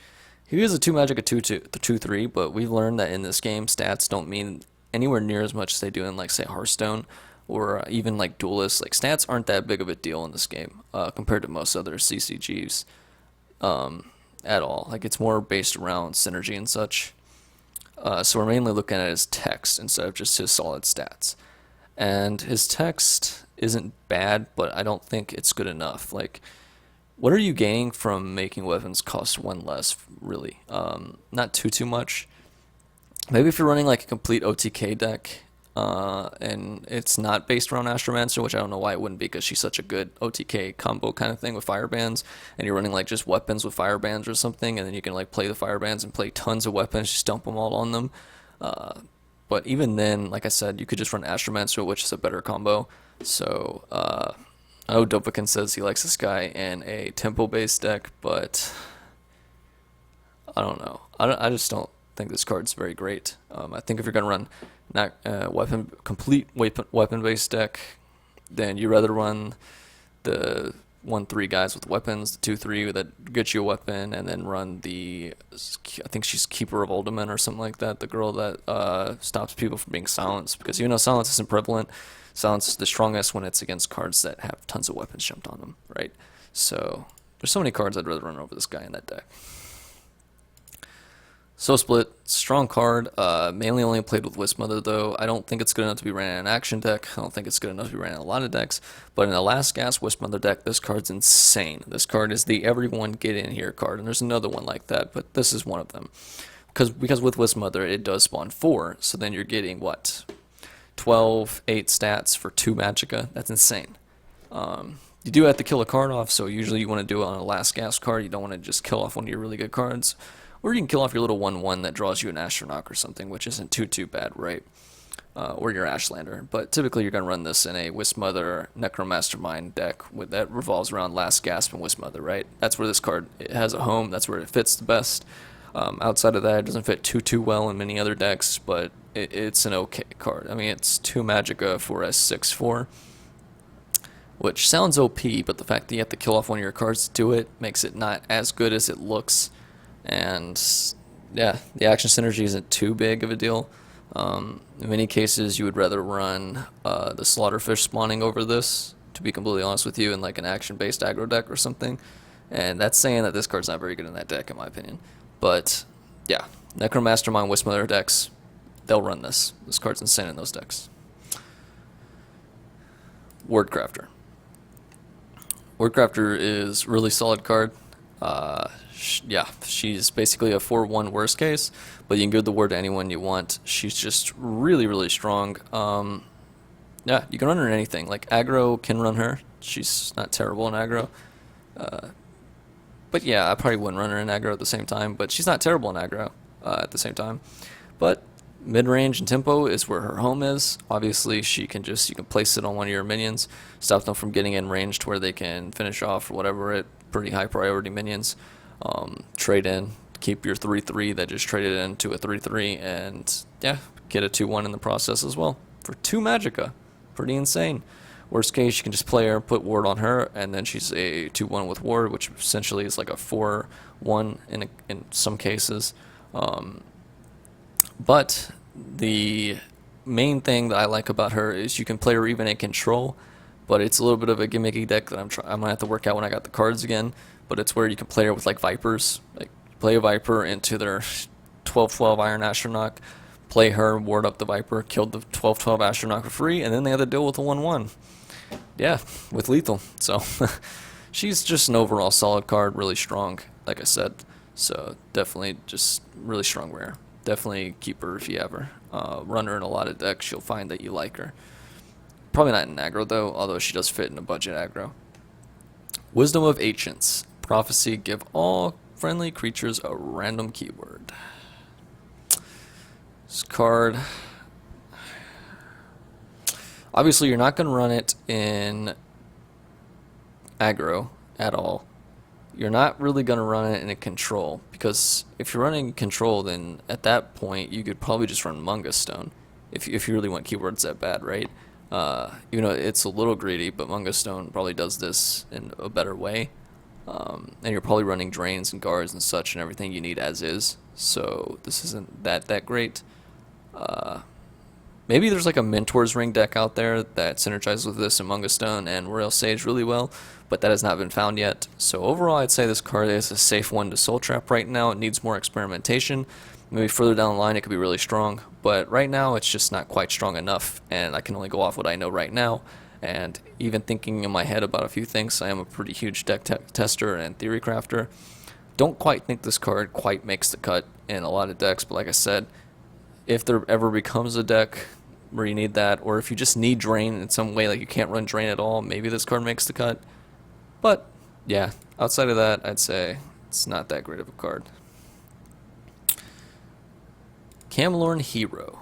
He is a 2 magic, a 2/3, but we've learned that in this game, stats don't mean anywhere near as much as they do in, like, say, Hearthstone, or even like Duelists. Like, stats aren't that big of a deal in this game compared to most other CCGs at all. Like, it's more based around synergy and such. So we're mainly looking at his text instead of just his solid stats. And his text isn't bad, but I don't think it's good enough. Like, what are you gaining from making weapons cost 1 less, really? Not too much. Maybe if you're running like a complete OTK deck, and it's not based around Astromancer, which I don't know why it wouldn't be, because she's such a good OTK combo kind of thing with firebands, and you're running like just weapons with firebands or something, and then you can like play the firebands and play tons of weapons, just dump them all on them. But even then, like I said, you could just run Astromancer, which is a better combo. So I know Dovahkiin says he likes this guy in a tempo-based deck, but I don't know. I just don't think this card's very great. I think if you're gonna run complete weapon-based deck, then you rather run the 1/3 guys with weapons, the 2/3 that gets you a weapon, and then run the, I think she's Keeper of Uldaman or something like that, the girl that stops people from being silenced, because even though silence isn't prevalent, silence is the strongest when it's against cards that have tons of weapons jumped on them, right? So there's so many cards I'd rather run over this guy in that deck. So Split, strong card, mainly only played with Wismother though. I don't think it's good enough to be ran in an action deck. I don't think it's good enough to be ran in a lot of decks. But in the last Gas Wismother deck, this card's insane. This card is the everyone get in here card, and there's another one like that, but this is one of them. Because with Wismother, it does spawn 4, so then you're getting, what, 12, 8 stats for 2 Magicka? That's insane. You do have to kill a card off, so usually you want to do it on a last Gas card. You don't want to just kill off one of your really good cards. Or you can kill off your little 1/1 that draws you an Astronaut or something, which isn't too bad, right? Or your Ashlander. But typically you're going to run this in a Wismother Necro Mastermind deck that revolves around Last Gasp and Wismother, right? That's where this card has a home. That's where it fits the best. Outside of that, it doesn't fit too well in many other decks, but it's an okay card. I mean, it's 2 Magicka for a 6/4, which sounds OP, but the fact that you have to kill off one of your cards to do it makes it not as good as it looks. And yeah, the action synergy isn't too big of a deal. In many cases, you would rather run the Slaughterfish spawning over this, to be completely honest with you, in like an action-based aggro deck or something. And that's saying that this card's not very good in that deck, in my opinion. But yeah, Necro Mastermind, Wismother decks, they'll run this. This card's insane in those decks. Wordcrafter. Wordcrafter is really solid card. Yeah, she's basically a 4/1 worst case, but you can give the word to anyone you want. She's just really strong. Yeah, you can run her in anything. Like Aggro can run her. She's not terrible in Aggro. But yeah, I probably wouldn't run her in Aggro at the same time, but she's not terrible in Aggro at the same time. But mid-range and tempo is where her home is. Obviously, you can place it on one of your minions, stop them from getting in range to where they can finish off or whatever at pretty high priority minions. Trade in, keep your 3/3 that just traded into a 3/3, and yeah, get a 2/1 in the process as well for 2 Magicka. Pretty insane. Worst case, you can just play her, put ward on her, and then she's a 2/1 with ward, which essentially is like a 4/1 in some cases. But the main thing that I like about her is you can play her even in control, but it's a little bit of a gimmicky deck that I'm gonna have to work out when I got the cards again. But it's where you can play her with like Vipers, like play a Viper into their 12/12 Iron Astronaut, play her, ward up the Viper, killed the 12/12 Astronaut for free, and then they had to deal with a 1/1. Yeah, with lethal. So she's just an overall solid card, really strong, like I said. So definitely just really strong rare. Definitely keep her if you have her. Run her in a lot of decks, you'll find that you like her. Probably not in aggro though, although she does fit in a budget aggro. Wisdom of Ancients. Prophecy, give all friendly creatures a random keyword. This card, obviously you're not going to run it in aggro at all. You're not really going to run it in a control, because if you're running control, then at that point you could probably just run Mungus Stone if you really want keywords that bad, right? Even though it's a little greedy, but Mungus Stone probably does this in a better way. And you're probably running drains and guards and such and everything you need as is, so this isn't that great. Maybe there's like a Mentor's Ring deck out there that synergizes with this and Mungus Stone and Royal Sage really well, but that has not been found yet. So overall, I'd say this card is a safe one to Soul Trap right now. It needs more experimentation. Maybe further down the line it could be really strong, but right now it's just not quite strong enough, and I can only go off what I know right now. And even thinking in my head about a few things, I am a pretty huge deck tester and theory crafter. Don't quite think this card quite makes the cut in a lot of decks, but like I said, if there ever becomes a deck where you need that, or if you just need drain in some way, like you can't run drain at all, maybe this card makes the cut. But yeah, outside of that, I'd say it's not that great of a card. Lorne Hero.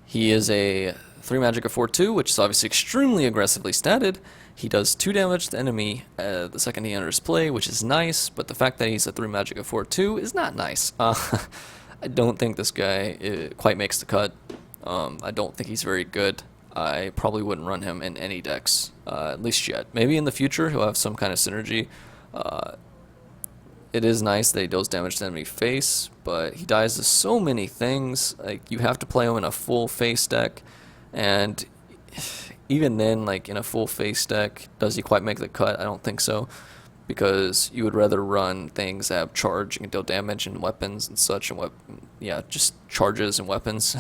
He is a 3 Magicka 4/2, which is obviously extremely aggressively statted. He does 2 damage to the enemy the second he enters play, which is nice, but the fact that he's a 3 Magicka 4/2 is not nice. I don't think this guy quite makes the cut. I don't think he's very good. I probably wouldn't run him in any decks, at least yet. Maybe in the future he'll have some kind of synergy. It is nice that he deals damage to the enemy face, but he dies to so many things. Like, you have to play him in a full face deck, and even then, like in a full face deck, does he quite make the cut? I don't think so, because you would rather run things that have charge and can deal damage and weapons and such, and yeah, just charges and weapons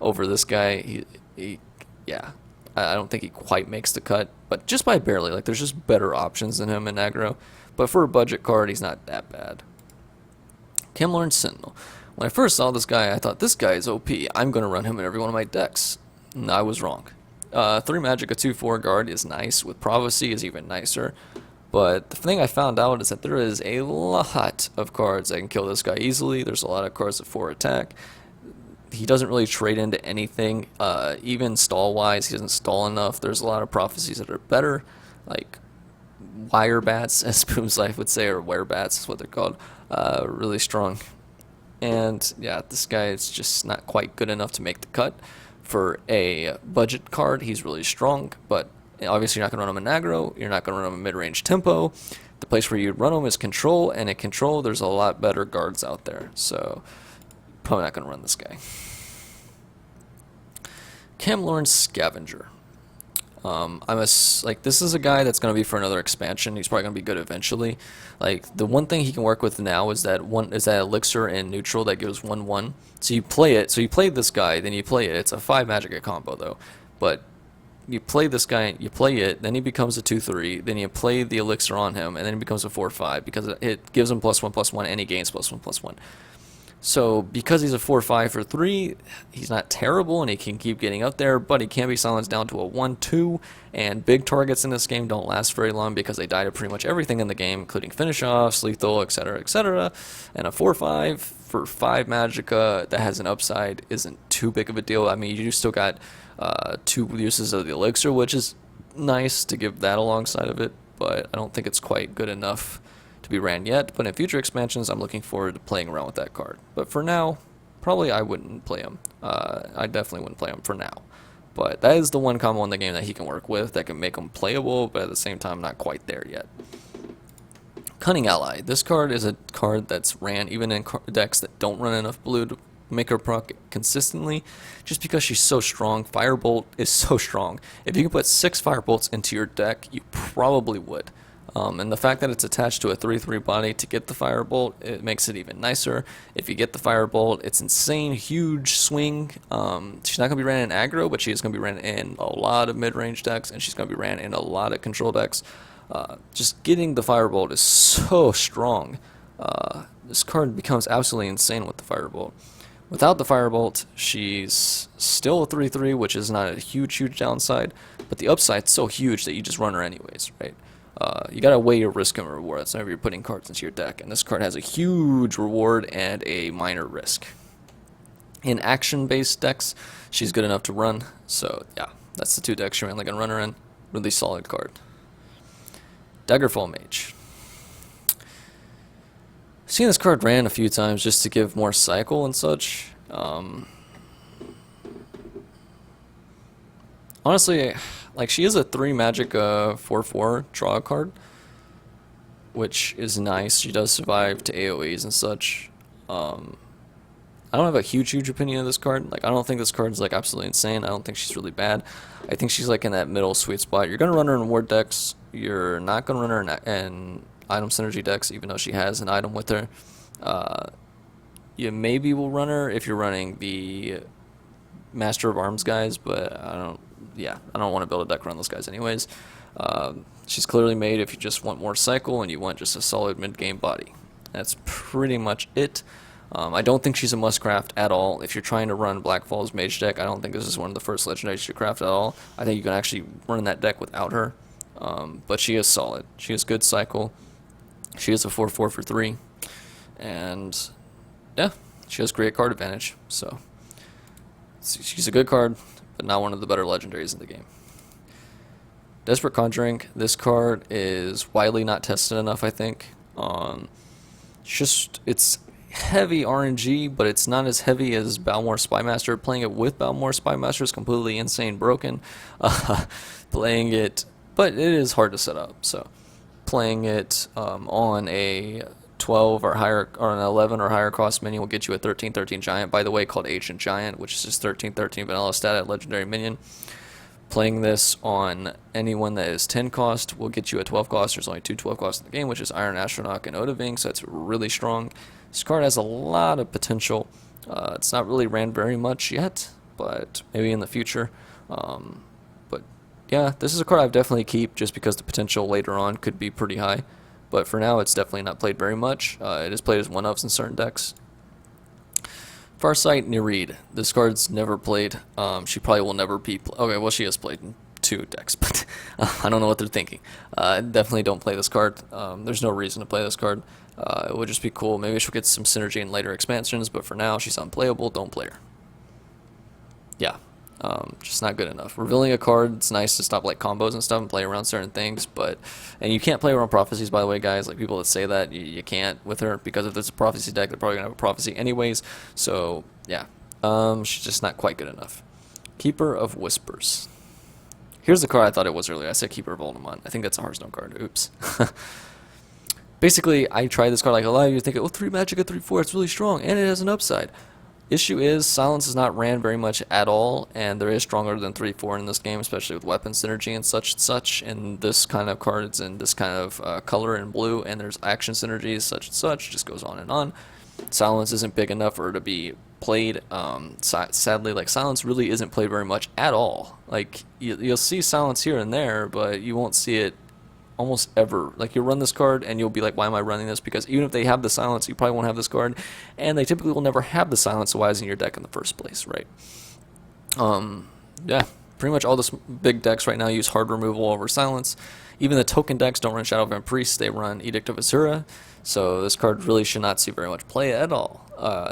over this guy. Yeah, I don't think he quite makes the cut, but just by barely. Like, there's just better options than him in aggro. But for a budget card, he's not that bad. Lorne Sentinel. When I first saw this guy, I thought, this guy is OP. I'm going to run him in every one of my decks. And I was wrong. 3 Magicka 2/4 guard is nice. With Prophecy is even nicer. But the thing I found out is that there is a lot of cards that can kill this guy easily. There's a lot of cards at 4 attack. He doesn't really trade into anything. Even stall-wise, he doesn't stall enough. There's a lot of Prophecies that are better. Like, wire bats, as Boom's Life would say, or wire bats is what they're called. Really strong. And yeah, this guy is just not quite good enough to make the cut. For a budget card, he's really strong, but obviously you're not going to run him in aggro, you're not going to run him in mid-range tempo. The place where you'd run him is control, and in control there's a lot better guards out there, so probably not going to run this guy. Lorne Scavenger. This is a guy that's going to be for another expansion. He's probably going to be good eventually. Like, the one thing he can work with now is that elixir in neutral that gives 1/1. So you play it. So you play this guy, then you play it. It's a 5 magic combo though. But you play this guy, you play it, then he becomes a 2/3. Then you play the elixir on him, and then he becomes a 4/5 because it gives him +1/+1, and he gains +1/+1. So because he's a 4/5 for 3, he's not terrible and he can keep getting up there, but he can be silenced down to a 1/2, and big targets in this game don't last very long because they die to pretty much everything in the game, including finish offs, lethal, etc., etc. And a 4/5 for 5 magicka that has an upside isn't too big of a deal. I mean, you still got 2 uses of the elixir, which is nice to give that alongside of it, but I don't think it's quite good enough be ran yet. But in future expansions, I'm looking forward to playing around with that card. But for now, probably I wouldn't play him. I definitely wouldn't play him for now. But that is the one combo in the game that he can work with that can make him playable, but at the same time not quite there yet. Cunning Ally. This card is a card that's ran even in decks that don't run enough blue to make her proc consistently, just because she's so strong. Firebolt is so strong. If you can put 6 Firebolts into your deck, you probably would. And the fact that it's attached to a 3/3 body to get the Firebolt, it makes it even nicer. If you get the Firebolt, it's insane, huge swing. She's not going to be ran in aggro, but she is going to be ran in a lot of mid-range decks, and she's going to be ran in a lot of control decks. Just getting the Firebolt is so strong. This card becomes absolutely insane with the Firebolt. Without the Firebolt, she's still a 3/3, which is not a huge downside, but the upside's so huge that you just run her anyways, right? You gotta weigh your risk and reward. That's whenever you're putting cards into your deck, and this card has a huge reward and a minor risk. In action-based decks, she's good enough to run, so yeah, that's the 2 decks you're mainly gonna run her in. Really solid card. Daggerfall Mage. Seen this card ran a few times just to give more cycle and such. Honestly, like, she is a 3 magic 4/4 draw card, which is nice. She does survive to AoEs and such. I don't have a huge opinion of this card. Like, I don't think this card is like absolutely insane. I don't think she's really bad. I think she's like in that middle sweet spot. You're gonna run her in ward decks. You're not gonna run her in item synergy decks, even though she has an item with her. You maybe will run her if you're running the Master of Arms guys, but I don't want to build a deck around those guys anyways. She's clearly made if you just want more cycle and you want just a solid mid-game body. That's pretty much it. I don't think she's a must-craft at all. If you're trying to run Black Falls Mage deck, I don't think this is one of the first legendaries to craft at all. I think you can actually run that deck without her. But she is solid. She has good cycle. She is a 4/4 for 3. And yeah, she has great card advantage. So she's a good card, but not one of the better legendaries in the game. Desperate Conjuring. This card is widely not tested enough, I think. It's heavy RNG, but it's not as heavy as Balmor Spymaster. Playing it with Balmor Spymaster is completely insane broken. Playing it, but it is hard to set up. So playing it on a 12 or higher, or an 11 or higher cost minion will get you a 13/13 giant, by the way, called Ancient Giant, which is just 13/13 vanilla stat at legendary minion. Playing this on anyone that is 10 cost will get you a 12 cost. There's only 2 12 costs in the game, which is Iron Astronaut and Odaving, so that's really strong. This card has a lot of potential. It's not really ran very much yet, but maybe in the future. But yeah, this is a card I've definitely keep just because the potential later on could be pretty high. But for now, it's definitely not played very much. It is played as one-ofs in certain decks. Farsight Nereid. This card's never played. She probably will never be okay, well, she has played in 2 decks, but I don't know what they're thinking. Definitely don't play this card. There's no reason to play this card. It would just be cool. Maybe she'll get some synergy in later expansions, but for now, she's unplayable. Don't play her. Yeah. Just not good enough. Revealing a card, it's nice to stop like combos and stuff and play around certain things, and you can't play around prophecies, by the way, guys. Like, people that say that, you can't with her, because if there's a prophecy deck, they're probably gonna have a prophecy anyways. So yeah, she's just not quite good enough. Keeper of Whispers. Here's the card I thought it was earlier. I said Keeper of Voldemort. I think that's a Hearthstone card. Oops. Basically, I tried this card like a lot of you think, oh, 3 Magicka, 3/4, it's really strong, and it has an upside. Issue is, Silence is not ran very much at all, and there is stronger than 3/4 in this game, especially with weapon synergy and such, and this kind of cards and this kind of color in blue, and there's action synergies, such, just goes on and on. Silence isn't big enough for it to be played. Sadly, like, Silence really isn't played very much at all. Like, you'll see Silence here and there, but you won't see it almost ever. Like, you'll run this card and you'll be like, why am I running this? Because even if they have the Silence, you probably won't have this card, and they typically will never have the Silence, so why is it in your deck in the first place, right? Yeah, pretty much all the big decks right now use hard removal over Silence. Even the token decks don't run Shadow Van Priest, they run Edict of Azura, so this card really should not see very much play at all.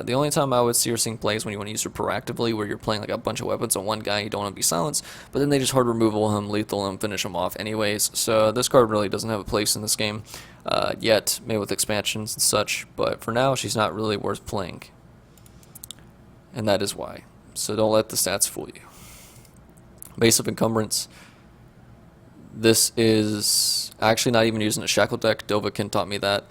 The only time I would see her seeing play is when you want to use her proactively, where you're playing like a bunch of weapons on one guy, you don't want to be silenced, but then they just hard removal him, lethal him, finish him off anyways. So this card really doesn't have a place in this game yet, maybe with expansions and such, but for now she's not really worth playing. And that is why. So don't let the stats fool you. Base of Encumbrance. This is actually not even using a Shackle deck. Dovahkiin taught me that.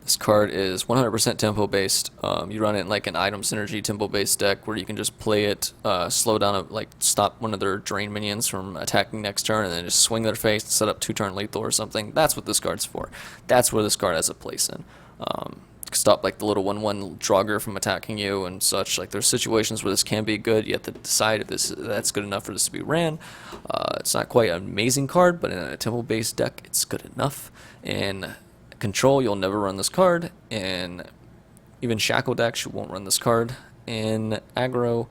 This card is 100% tempo based. You run it in like an item synergy tempo based deck where you can just play it, slow down, like stop one of their drain minions from attacking next turn, and then just swing their face, set up 2-turn lethal or something. That's what this card's for. That's where this card has a place in. Stop like the little 1/1 Draugr from attacking you and such. Like, there's situations where this can be good. You have to decide if that's good enough for this to be ran. It's not quite an amazing card, but in a tempo based deck, it's good enough. In Control, you'll never run this card. In even Shackle decks, you won't run this card. In Aggro,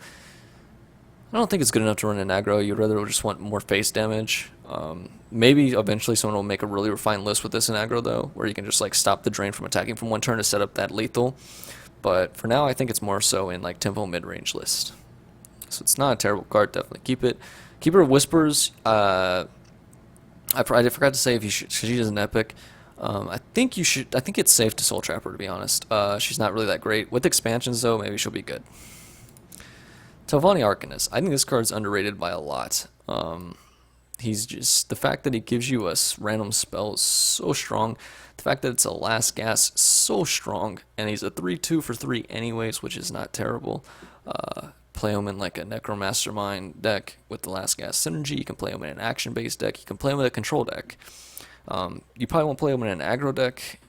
I don't think it's good enough to run in Aggro. You'd rather just want more face damage. Maybe eventually someone will make a really refined list with this in Aggro, though, where you can just like stop the drain from attacking from one turn to set up that lethal. But for now, I think it's more so in like tempo mid-range list. So it's not a terrible card. Definitely keep it. Keeper of Whispers. I forgot to say if you should. She is an epic. I think you should. I think it's safe to Soul Trap her, to be honest. She's not really that great with expansions, though. Maybe she'll be good. Tavani Arcanist. I think this card's underrated by a lot. He's just, the fact that he gives you a random spell is so strong. The fact that it's a last gasp, so strong, and he's a 3/2 for 3 anyways, which is not terrible. Play him in like a Necro Mastermind deck with the last gasp synergy. You can play him in an action-based deck. You can play him in a control deck. You probably won't play him in an aggro deck.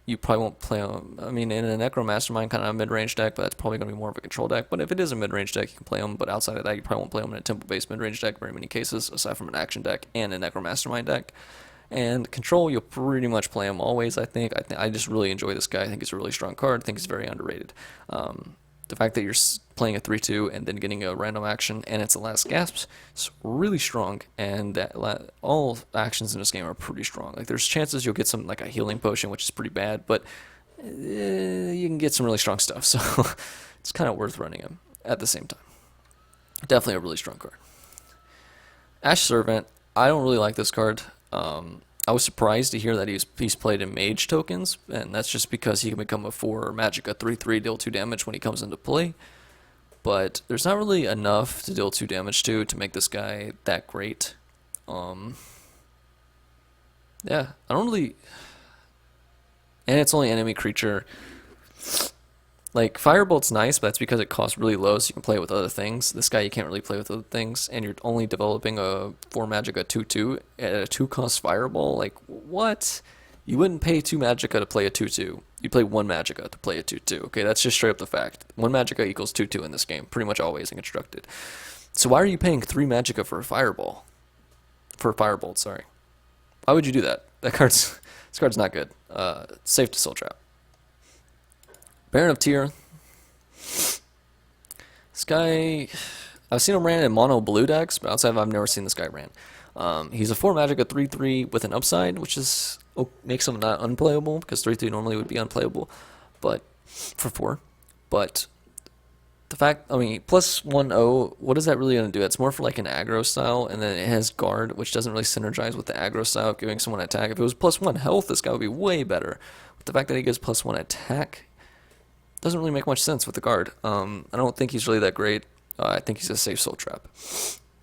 You probably won't play him, I mean, in a Necro Mastermind kind of a mid-range deck, but that's probably going to be more of a control deck. But if it is a mid-range deck, you can play him, but outside of that, you probably won't play him in a tempo-based mid-range deck very many cases, aside from an action deck and a Necro Mastermind deck. And control, you'll pretty much play him always, I think. I just really enjoy this guy. I think he's a really strong card. I think he's very underrated. The fact that you're playing a 3/2 and then getting a random action and it's the last gasp is really strong, and all actions in this game are pretty strong. Like, there's chances you'll get some like a healing potion, which is pretty bad, but you can get some really strong stuff, so it's kind of worth running him at the same time. Definitely a really strong card. Ash Servant, I don't really like this card. I was surprised to hear that he's played in Mage tokens, and that's just because he can become a 4 Magicka 3/3, deal 2 damage when he comes into play. But there's not really enough to deal 2 damage to make this guy that great. Yeah, I don't really... And it's only enemy creature. Like, Firebolt's nice, but that's because it costs really low, so you can play it with other things. This guy you can't really play with other things, and you're only developing a 4 Magicka 2/2 at a 2-cost Fireball. Like, what? You wouldn't pay 2 Magicka to play a 2/2. You'd play 1 Magicka to play a 2/2. Okay, that's just straight up the fact. 1 Magicka equals 2/2 in this game, pretty much always in constructed. So why are you paying 3 Magicka for a Fireball? For a Firebolt, sorry. Why would you do that? This card's not good. Safe to Soul Trap. Baron of Tyr. This guy, I've seen him ran in mono blue decks, but outside of I've never seen this guy ran. He's a 4 Magicka 3/3 with an upside, which is makes him not unplayable, because 3/3 normally would be unplayable, but for 4. But the fact, I mean, plus 1-0, what is that really going to do? It's more for like an aggro style, and then it has guard, which doesn't really synergize with the aggro style of giving someone attack. If it was plus 1 health, this guy would be way better. But the fact that he gives plus 1 attack doesn't really make much sense with the guard. I don't think he's really that great. I think he's a safe soul trap.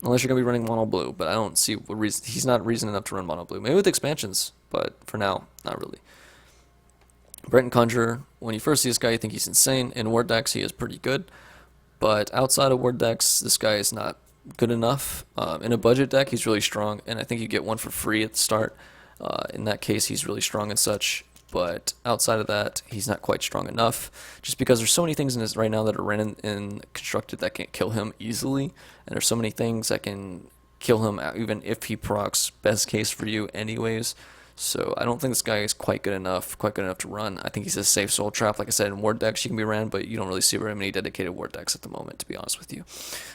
Unless you're going to be running mono blue, but I don't see what reason. He's not reason enough to run mono blue. Maybe with expansions, but for now, not really. Breton Conjurer, when you first see this guy, you think he's insane. In ward decks, he is pretty good. But outside of ward decks, this guy is not good enough. In a budget deck, he's really strong, and I think you get one for free at the start. In that case, he's really strong and such. But outside of that, he's not quite strong enough. Just because there's so many things in this right now that are ran in constructed that can kill him easily, and there's so many things that can kill him even if he procs best case for you anyways. So I don't think this guy is quite good enough to run. I think he's a safe soul trap. Like I said, in ward decks he can be ran, but you don't really see very many dedicated ward decks at the moment, to be honest with you.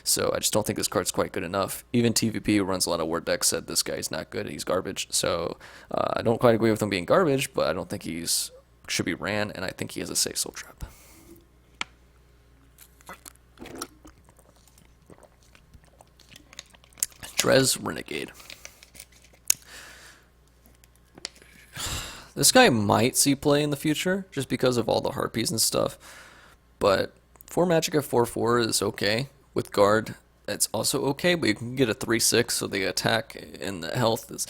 So I just don't think this card's quite good enough. Even TVP, who runs a lot of ward decks, said this guy's not good. He's garbage. So I don't quite agree with him being garbage, but I don't think he's should be ran, and I think he is a safe soul trap. Dres Renegade. This guy might see play in the future, just because of all the harpies and stuff, but 4 magic at 4/4 is okay. With guard, it's also okay, but you can get a 3/6, so the attack and the health is...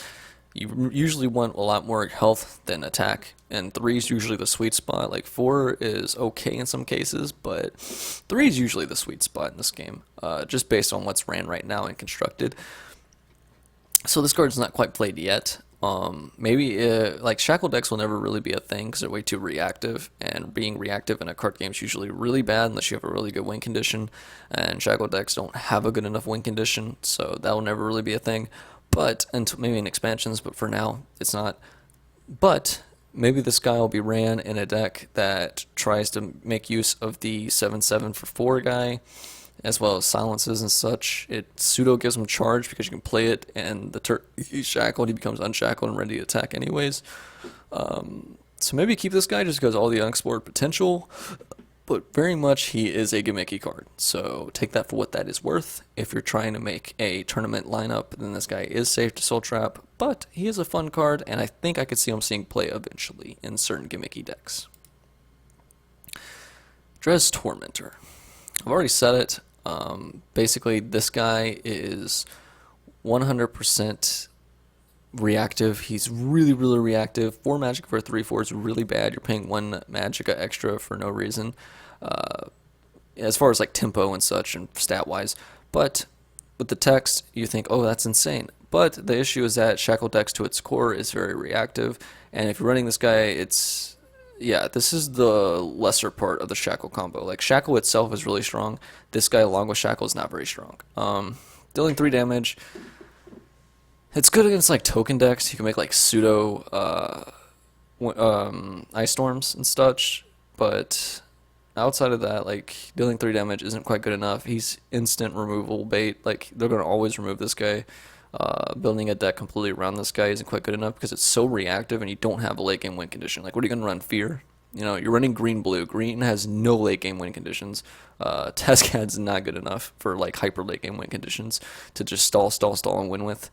You usually want a lot more health than attack, and 3 is usually the sweet spot. Like 4 is okay in some cases, but 3 is usually the sweet spot in this game, just based on what's ran right now and constructed. So this card's not quite played yet. Maybe like shackle decks will never really be a thing because they're way too reactive, and being reactive in a card game is usually really bad unless you have a really good win condition, and shackle decks don't have a good enough win condition, so that will never really be a thing. But until maybe in expansions, but for now it's not. But maybe this guy will be ran in a deck that tries to make use of the 7/7 for 4 guy, as well as silences and such. It pseudo gives him charge because you can play it, and he's shackled, he becomes unshackled and ready to attack anyways. So maybe keep this guy just because all the unexplored potential, but very much he is a gimmicky card. So take that for what that is worth. If you're trying to make a tournament lineup, then this guy is safe to soul trap, but he is a fun card, and I think I could see him seeing play eventually in certain gimmicky decks. Dres Tormentor. I've already said it. Basically, this guy is 100% reactive. He's really, really reactive. 4 magic for a 3/4 is really bad. You're paying 1 magicka extra for no reason, as far as like tempo and such and stat wise. But with the text, you think, oh, that's insane. But the issue is that shackle decks to its core is very reactive, and if you're running this guy, it's... Yeah, this is the lesser part of the Shackle combo. Like, Shackle itself is really strong. This guy along with Shackle is not very strong. Dealing 3 damage. It's good against, like, token decks. You can make, like, pseudo Ice Storms and such. But outside of that, like, dealing 3 damage isn't quite good enough. He's instant removal bait. Like, they're going to always remove this guy. Building a deck completely around this guy isn't quite good enough because it's so reactive and you don't have a late game win condition. Like, what are you going to run? Fear? You know, you're running green-blue. Green has no late game win conditions. Tezcad's not good enough for, like, hyper late game win conditions to just stall, and win with.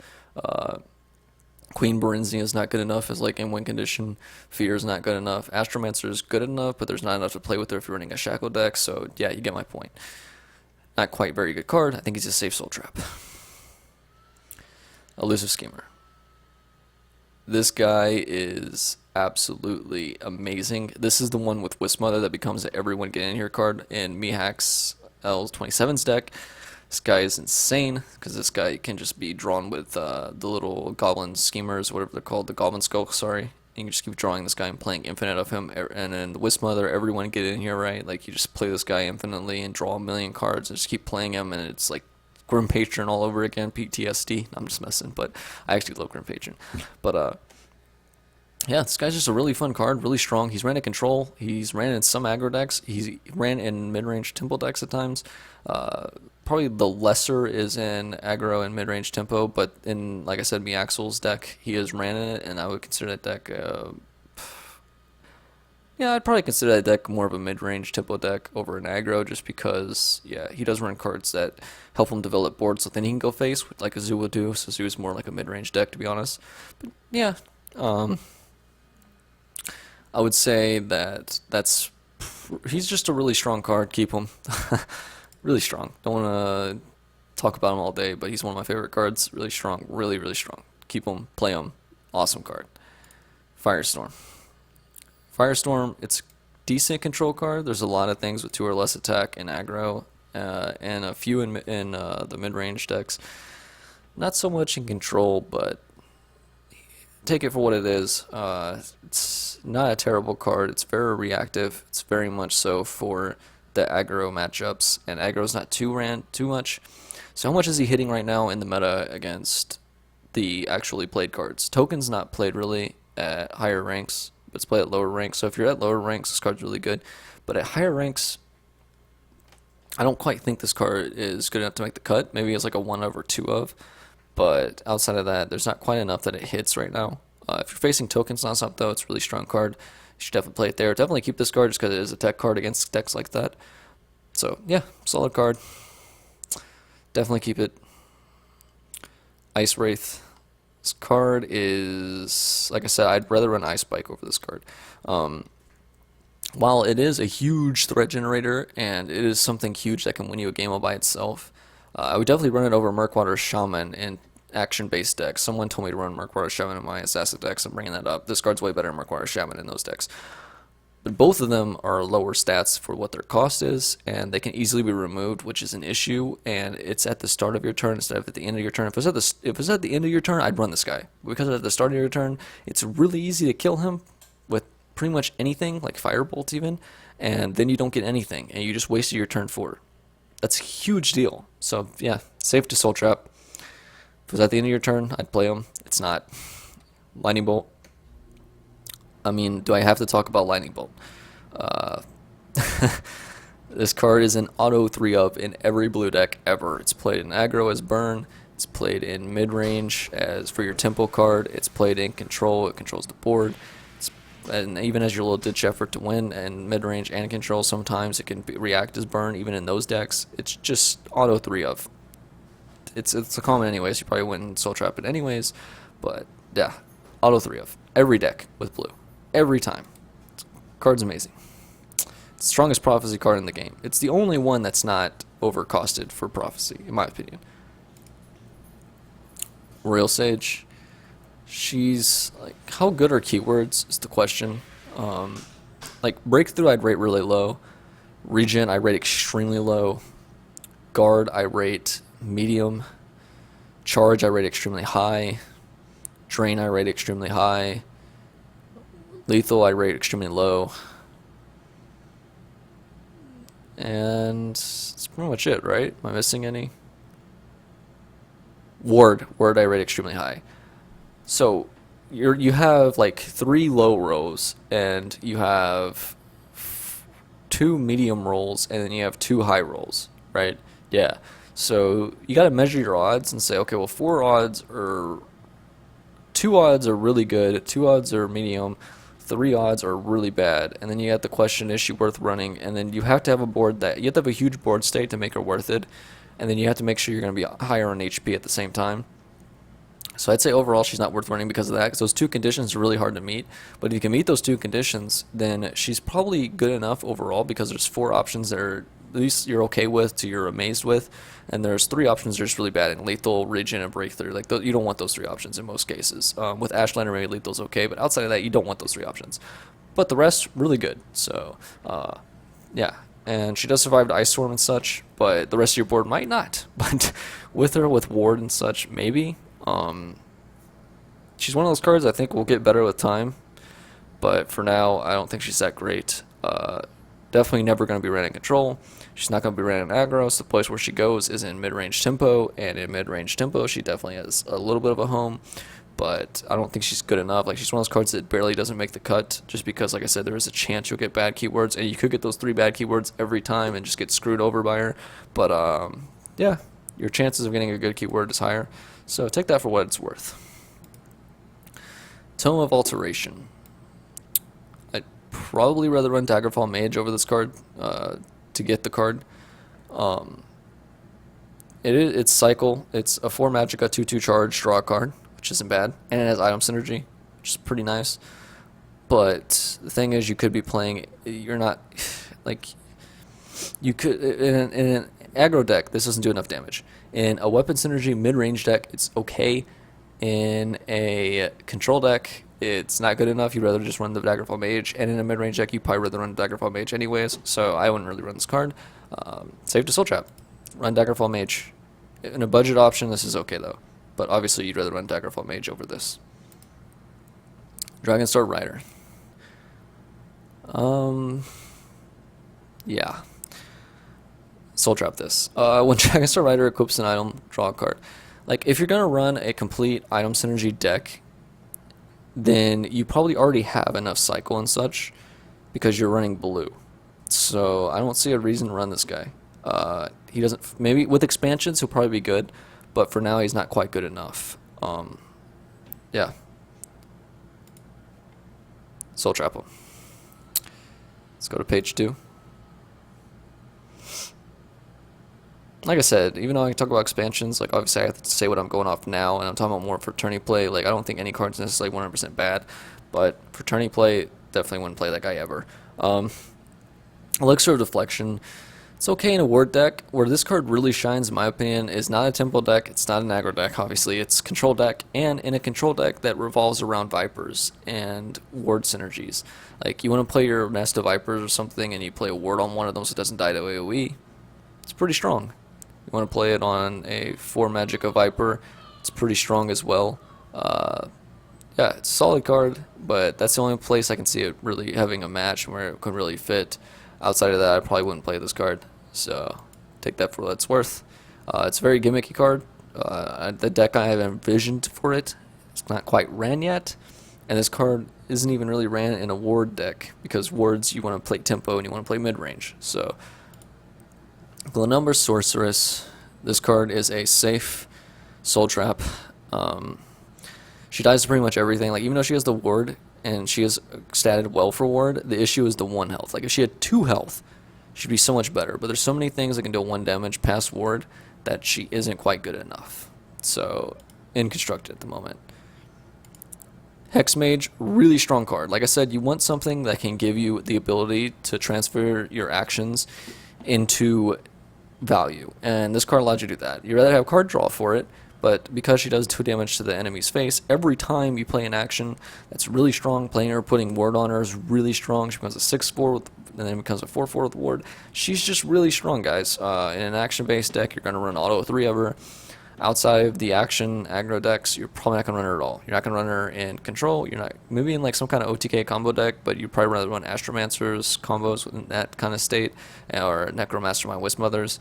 Queen Barinzi is not good enough as late game win condition. Fear is not good enough. Astromancer is good enough, but there's not enough to play with her if you're running a Shackle deck. So, yeah, you get my point. Not quite very good card. I think he's a safe soul trap. Elusive Schemer. This guy is absolutely amazing. This is the one with Wisp Mother that becomes an everyone get in here card in Mihacks L27's deck. This guy is insane because this guy can just be drawn with the little goblin schemers, whatever they're called, the goblin skull, sorry. You can just keep drawing this guy and playing infinite of him, and then the Wisp Mother, everyone get in here, right? Like, you just play this guy infinitely and draw a million cards and just keep playing him, and it's like Grim Patron all over again, PTSD. I'm just messing, but I actually love Grim Patron. But yeah, this guy's just a really fun card, really strong. He's ran in control. He's ran in some aggro decks. He's ran in mid-range tempo decks at times. Probably the lesser is in aggro and mid-range tempo, but in, like I said, Miaxel's deck, he has ran in it, and I would consider that deck Yeah, I'd probably consider that deck more of a mid-range tempo deck over an aggro, just because, yeah, he does run cards that help him develop boards so then he can go face, like a Zoo would do. So Zoo is more like a mid-range deck, to be honest. But yeah, um, I would say that he's just a really strong card. Keep him. Really strong. Don't want to talk about him all day, but he's one of my favorite cards. Really strong. Really, really strong. Keep him. Play him. Awesome card. Firestorm. Firestorm, it's a decent control card. There's a lot of things with 2 or less attack and aggro, and a few in the mid-range decks. Not so much in control, but take it for what it is. It's not a terrible card. It's very reactive. It's very much so for the aggro matchups, and aggro's not too much. So how much is he hitting right now in the meta against the actually played cards? Token's not played really at higher ranks, but it's played at lower ranks. So if you're at lower ranks, this card's really good. But at higher ranks, I don't quite think this card is good enough to make the cut. Maybe it's like a 1 of or 2 of. But outside of that, there's not quite enough that it hits right now. If you're facing tokens nonstop, though, it's a really strong card. You should definitely play it there. Definitely keep this card just because it is a tech card against decks like that. So, yeah, solid card. Definitely keep it. Ice Wraith. This card is, like I said, I'd rather run Ice Spike over this card. While it is a huge threat generator, and it is something huge that can win you a game all by itself, I would definitely run it over Murkwater Shaman in action-based decks. Someone told me to run Murkwater Shaman in my Assassin decks. I'm bringing that up. This card's way better than Murkwater Shaman in those decks. But both of them are lower stats for what their cost is, and they can easily be removed, which is an issue. And it's at the start of your turn instead of at the end of your turn. If it's at the end of your turn, I'd run this guy. Because at the start of your turn, it's really easy to kill him with pretty much anything, like Firebolt even, and then you don't get anything, and you just wasted your turn 4. That's a huge deal. So yeah, safe to Soul Trap. If it was at the end of your turn, I'd play him. It's not. Lightning Bolt. I mean, do I have to talk about Lightning Bolt? This card is an auto 3-up in every blue deck ever. It's played in aggro as burn. It's played in mid-range as for your tempo card. It's played in control. It controls the board. And even as your little ditch effort to win and mid-range and control, sometimes it can react as burn even in those decks. It's just auto 3-up. It's a common anyways. You probably wouldn't Soul Trap it anyways. But yeah, auto 3-up. Every deck with blue. Every time. Card's amazing. It's the strongest Prophecy card in the game. It's the only one that's not overcosted for Prophecy, in my opinion. Royal Sage. She's, like, how good are keywords is the question. Like, Breakthrough I'd rate really low. Regen I rate extremely low. Guard I rate medium. Charge I rate extremely high. Drain I rate extremely high. Lethal I rate extremely low. And that's pretty much it, right? Am I missing any? Ward I rate extremely high. So you have like 3 low rows, and you have 2 medium rolls, and then you have 2 high rolls, right? Yeah. So you got to measure your odds and say, okay, well, 2 odds are really good, 2 odds are medium, 3 odds are really bad, and then you have the question, is she worth running? And then you have to have a board that you have to have a huge board state to make her worth it, and then you have to make sure you're going to be higher on HP at the same time. So I'd say overall she's not worth running because of that, because those 2 conditions are really hard to meet. But if you can meet those 2 conditions, then she's probably good enough overall, because there's 4 options that are at least you're okay with to you're amazed with, and there's 3 options that are just really bad in lethal, regen, and breakthrough. Like you don't want those 3 options in most cases. With Ashliner, maybe lethal's okay, but outside of that, you don't want those 3 options. But the rest, really good. So yeah. And she does survive to Ice Storm and such, but the rest of your board might not. But with her, with Ward and such, maybe. She's one of those cards I think will get better with time, but for now, I don't think she's that great. Definitely never going to be ran in control. She's not going to be ran in aggro, so the place where she goes is in mid-range tempo, and in mid-range tempo, she definitely has a little bit of a home, but I don't think she's good enough. Like, she's one of those cards that barely doesn't make the cut, just because, like I said, there is a chance you'll get bad keywords, and you could get those 3 bad keywords every time and just get screwed over by her. But yeah, your chances of getting a good keyword is higher, so take that for what it's worth. Tome of Alteration. I'd probably rather run Daggerfall Mage over this card to get the card. It's cycle. It's a 4 magicka 2/2 charge, draw a card, which isn't bad, and it has item synergy, which is pretty nice. But the thing is, you could be playing. You're not like you could in an aggro deck. This doesn't do enough damage. In a weapon synergy mid-range deck, it's okay. In a control deck, it's not good enough. You'd rather just run the Daggerfall Mage, and in a mid-range deck, you probably rather run Daggerfall Mage anyways. So I wouldn't really run this card. Save to Soul Trap. Run Daggerfall Mage. In a budget option, this is okay though. But obviously, you'd rather run Daggerfall Mage over this. Dragonstar Rider. Yeah. Soul Trap this. When Dragonstar Rider equips an item, draw a card. Like, if you're going to run a complete item synergy deck, then you probably already have enough cycle and such because you're running blue. So I don't see a reason to run this guy. He doesn't, maybe with expansions he'll probably be good, but for now he's not quite good enough. Yeah. Soul Trap him. Let's go to page 2. Like I said, even though I can talk about expansions, like obviously I have to say what I'm going off now, and I'm talking about more for tourney play. Like, I don't think any card's necessarily 100% bad, but for tourney play, definitely wouldn't play that guy ever. Elixir of Deflection. It's okay in a ward deck. Where this card really shines, in my opinion, is not a tempo deck. It's not an aggro deck, obviously. It's control deck, and in a control deck that revolves around Vipers and ward synergies. Like, you want to play your Nest of Vipers or something, and you play a ward on one of them so it doesn't die to AoE. It's pretty strong. You want to play it on a 4 Magicka Viper. It's pretty strong as well. Yeah, it's a solid card, but that's the only place I can see it really having a match where it could really fit. Outside of that, I probably wouldn't play this card, so take that for what it's worth. It's a very gimmicky card. The deck I have envisioned for it, it's not quite ran yet, and this card isn't even really ran in a ward deck, because wards you want to play tempo and you want to play mid-range. So, Glenumber Sorceress. This card is a safe Soul Trap. She dies to pretty much everything. Like, even though she has the ward, and she is statted well for ward, the issue is the 1 health. Like, if she had 2 health, she'd be so much better. But there's so many things that can do 1 damage past ward that she isn't quite good enough. So, inconstructed at the moment. Hex Mage, really strong card. Like I said, you want something that can give you the ability to transfer your actions into value. And this card allows you to do that. You'd rather have card draw for it, but because she does 2 damage to the enemy's face, every time you play an action that's really strong, playing her, putting ward on her is really strong. She becomes a 6/4 and then becomes a 4/4 with ward. She's just really strong, guys. In an action-based deck, you're going to run auto 3 of her. Outside of the action aggro decks, you're probably not going to run her at all. You're not going to run her in control. You're not, maybe in like some kind of OTK combo deck, but you'd probably rather run Astromancers combos in that kind of state, or Necro Mastermind Wisp Mothers.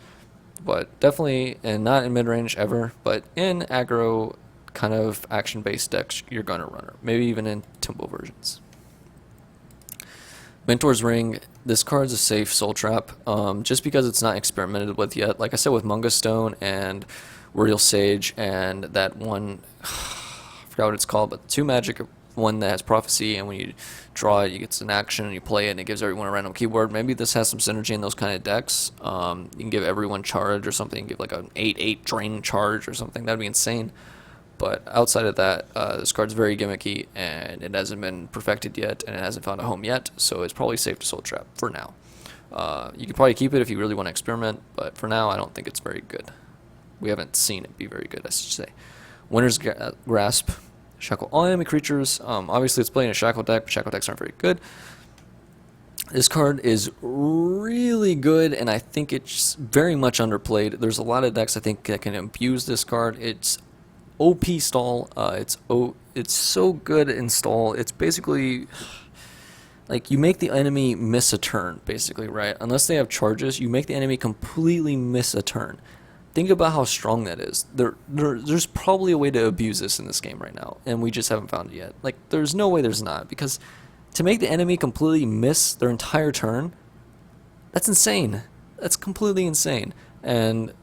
But definitely, and not in mid-range ever, but in aggro kind of action-based decks, you're going to run her. Maybe even in tempo versions. Mentor's Ring. This card's a safe Soul Trap, just because it's not experimented with yet. Like I said, with Munga Stone and Real Sage and that one, I forgot what it's called, but the 2 magic one that has Prophecy, and when you draw it, you get an action and you play it, and it gives everyone a random keyword. Maybe this has some synergy in those kind of decks. You can give everyone charge or something, give like an 8/8 drain charge or something. That'd be insane. But outside of that, this card's very gimmicky, and it hasn't been perfected yet, and it hasn't found a home yet, so it's probably safe to Soul Trap for now. You could probably keep it if you really want to experiment, but for now, I don't think it's very good. We haven't seen it be very good, I should say. Winter's Grasp. Shackle all enemy creatures. Obviously, it's playing a Shackle deck, but Shackle decks aren't very good. This card is really good, and I think it's very much underplayed. There's a lot of decks, I think, that can abuse this card. It's Opie Stall. It's so good in Stall. It's basically like you make the enemy miss a turn, basically, right? Unless they have charges, you make the enemy completely miss a turn. Think about how strong that is. There's probably a way to abuse this in this game right now, and we just haven't found it yet. Like, there's no way there's not, because to make the enemy completely miss their entire turn, that's insane. That's completely insane. And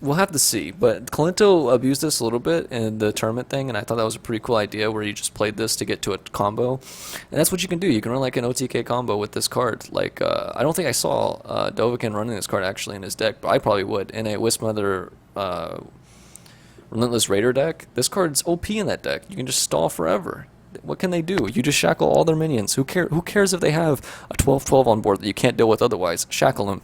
we'll have to see. But Kalinto abused this a little bit in the tournament thing, and I thought that was a pretty cool idea where you just played this to get to a combo. And that's what you can do. You can run like an OTK combo with this card. Like, I don't think I saw Dovahkiin running this card actually in his deck, but I probably would. In a Wismother Relentless Raider deck, this card's OP in that deck. You can just stall forever. What can they do? You just shackle all their minions. Who cares if they have a 12/12 on board that you can't deal with otherwise? Shackle them.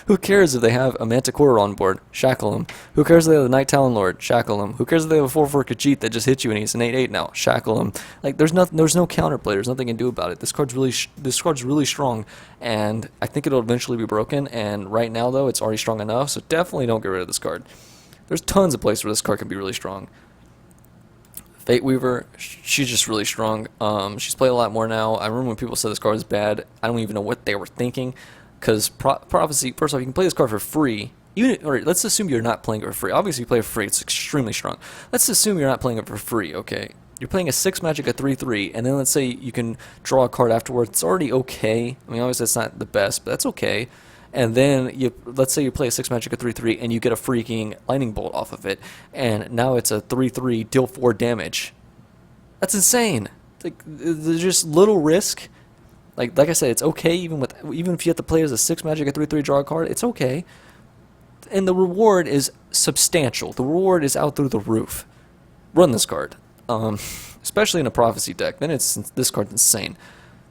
Who cares if they have a Manticore on board? Shackle them. Who cares if they have the Night Talon Lord? Shackle them. Who cares if they have a 4/4 Khajiit that just hit you and he's an 8/8 now? Shackle him. Like there's no counterplay. There's nothing you can do about it. This card's really strong, and I think it'll eventually be broken. And right now though, it's already strong enough. So definitely don't get rid of this card. There's tons of places where this card can be really strong. Fate Weaver, she's just really strong. She's played a lot more now. I remember when people said this card was bad. I don't even know what they were thinking. Because Prophecy, first off, you can play this card for free. Or let's assume you're not playing it for free. Obviously, you play it for free. It's extremely strong. Let's assume you're not playing it for free, okay? You're playing a 6 magic, a 3/3, and then let's say you can draw a card afterwards. It's already okay. I mean, obviously, that's not the best, but that's okay. And then, let's say you play a 6 magic, a 3/3, and you get a freaking lightning bolt off of it. And now it's a 3/3, deal 4 damage. That's insane. Like, there's just little risk. Like I said, it's okay even if you have to play as a 6 magic, a 3/3 draw a card, it's okay. And the reward is substantial. The reward is out through the roof. Run this card. Especially in a Prophecy deck. Then this card's insane.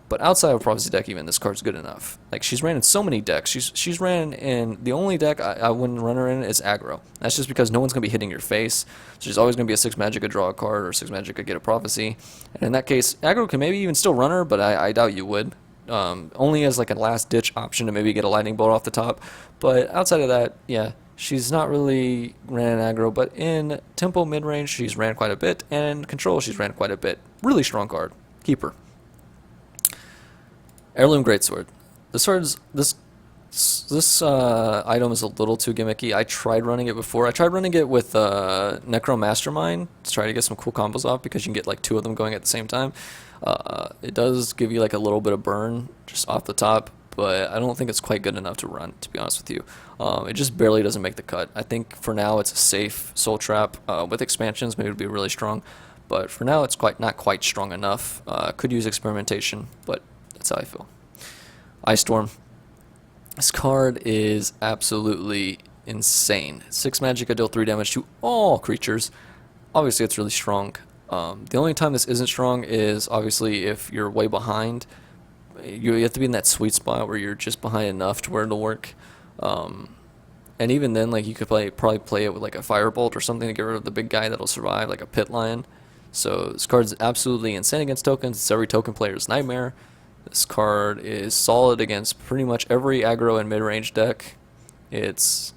But outside of a Prophecy deck even, this card's good enough. Like she's ran in so many decks. She's ran in the only deck I wouldn't run her in is Aggro. That's just because no one's gonna be hitting your face. So she's always gonna be a 6 magic a draw a card or 6 magic a get a Prophecy. And in that case, Aggro can maybe even still run her, but I doubt you would. Only as like a last ditch option to maybe get a lightning bolt off the top. But outside of that, yeah, she's not really ran in Aggro, but in tempo mid range she's ran quite a bit, and control she's ran quite a bit. Really strong card. Keep her. Heirloom Greatsword. This item is a little too gimmicky. I tried running it before. I tried running it with Necro Mastermind to try to get some cool combos off because you can get like 2 of them going at the same time. It does give you like a little bit of burn just off the top, but I don't think it's quite good enough to run, to be honest with you. It just barely doesn't make the cut. I think for now it's a safe soul trap. With expansions maybe it would be really strong, but for now it's not quite strong enough. Could use experimentation, but that's how I feel. Ice Storm. This card is absolutely insane. 6 magic, deal 3 damage to all creatures. Obviously it's really strong. The only time this isn't strong is obviously if you're way behind. You have to be in that sweet spot where you're just behind enough to where it'll work. And even then, like you could probably play it with like a Firebolt or something to get rid of the big guy that'll survive, like a Pit Lion. So this card's absolutely insane against tokens. It's every token player's nightmare. This card is solid against pretty much every aggro and mid-range deck. It's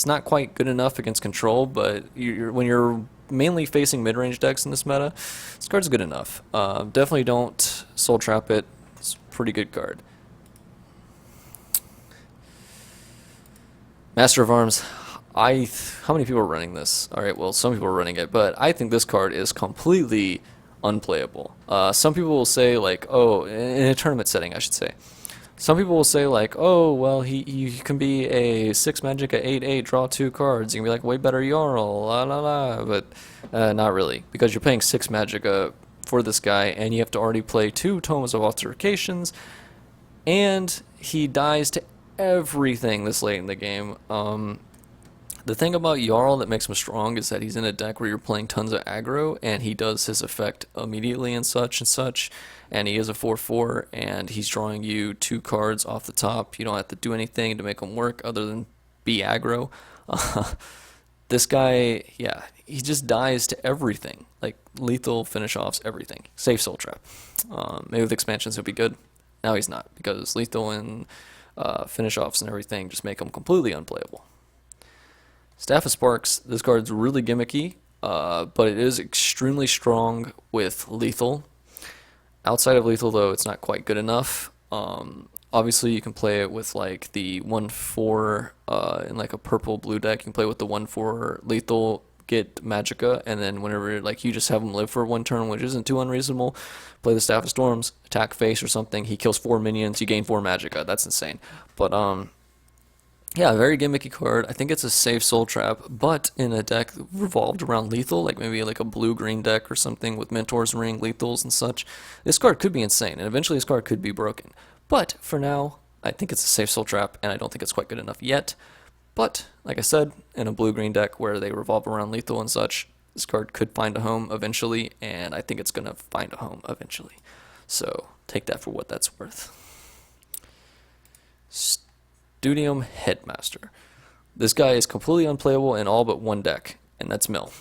not quite good enough against control, but when you're mainly facing mid-range decks in this meta, this card's good enough. Definitely don't soul trap it. It's a pretty good card. Master of Arms. How many people are running this? Alright, well, some people are running it, but I think this card is completely unplayable. Some people will say, like, oh, in a tournament setting, I should say. Some people will say, like, oh, well, he can be a 6 magic, a 8/8, draw 2 cards. You can be like, way better Jarl, la la la. But not really, because you're playing 6 magic for this guy, and you have to already play 2 Tomes of Altercations, and he dies to everything this late in the game. The thing about Jarl that makes him strong is that he's in a deck where you're playing tons of aggro, and he does his effect immediately and such, and he is a 4/4, and he's drawing you 2 cards off the top. You don't have to do anything to make him work other than be aggro. This guy, yeah, he just dies to everything, like lethal, finish offs, everything. Safe soul trap. Maybe with expansions he'll be good. Now he's not, because lethal and finish offs and everything just make him completely unplayable. Staff of Sparks, this card's really gimmicky, but it is extremely strong with lethal. Outside of lethal, though, it's not quite good enough. Obviously, you can play it with like the 1/4 in like a purple-blue deck. You can play with the 1/4 lethal, get Magicka, and then whenever like you just have him live for 1 turn, which isn't too unreasonable, play the Staff of Storms, attack face or something. He kills 4 minions, you gain 4 Magicka. That's insane. But Yeah, very gimmicky card. I think it's a safe soul trap, but in a deck revolved around lethal, like maybe like a blue-green deck or something with Mentor's Ring, lethals and such, this card could be insane, and eventually this card could be broken. But for now, I think it's a safe soul trap, and I don't think it's quite good enough yet. But, like I said, in a blue-green deck where they revolve around lethal and such, this card could find a home eventually, and I think it's going to find a home eventually. So, take that for what that's worth. Studium Headmaster. This guy is completely unplayable in all but one deck, and that's Mill.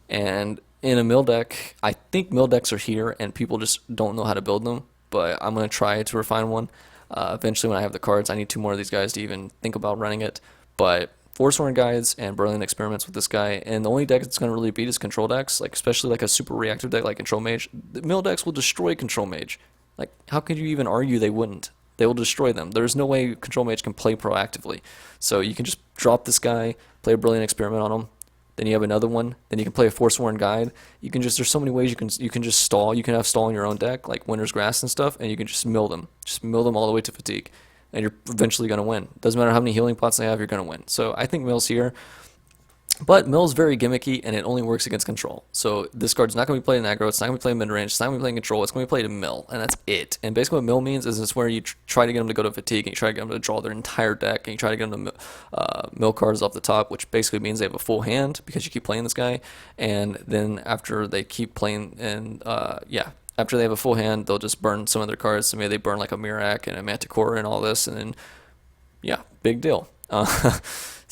And in a Mill deck, I think Mill decks are here, and people just don't know how to build them, but I'm going to try to refine one. Eventually, when I have the cards, I need 2 more of these guys to even think about running it. But Forsworn Guides and Brilliant Experiments with this guy, and the only deck that's going to really beat is Control decks, like especially like a super reactive deck like Control Mage. The Mill decks will destroy Control Mage. Like, how could you even argue they wouldn't? They will destroy them. There's no way Control Mage can play proactively. So you can just drop this guy, play a Brilliant Experiment on him, then you have another one, then you can play a Forsworn Guide. You can just, there's so many ways you can just stall. You can have stall in your own deck, like Winter's Grasp and stuff, and you can just mill them. Just mill them all the way to fatigue. And you're eventually going to win. Doesn't matter how many healing pots they have, you're going to win. So I think Mill's here. But Mill's very gimmicky, and it only works against control. So this card's not going to be played in aggro, it's not going to be played in mid-range, it's not going to be played in control, it's going to be played in Mill, and that's it. And basically what Mill means is it's where you try to get them to go to fatigue, and you try to get them to draw their entire deck, and you try to get them to mill cards off the top, which basically means they have a full hand, because you keep playing this guy, and then after they keep playing, and after they have a full hand, they'll just burn some of their cards, so maybe they burn like a Mirac and a Manticore and all this, and then, yeah, big deal.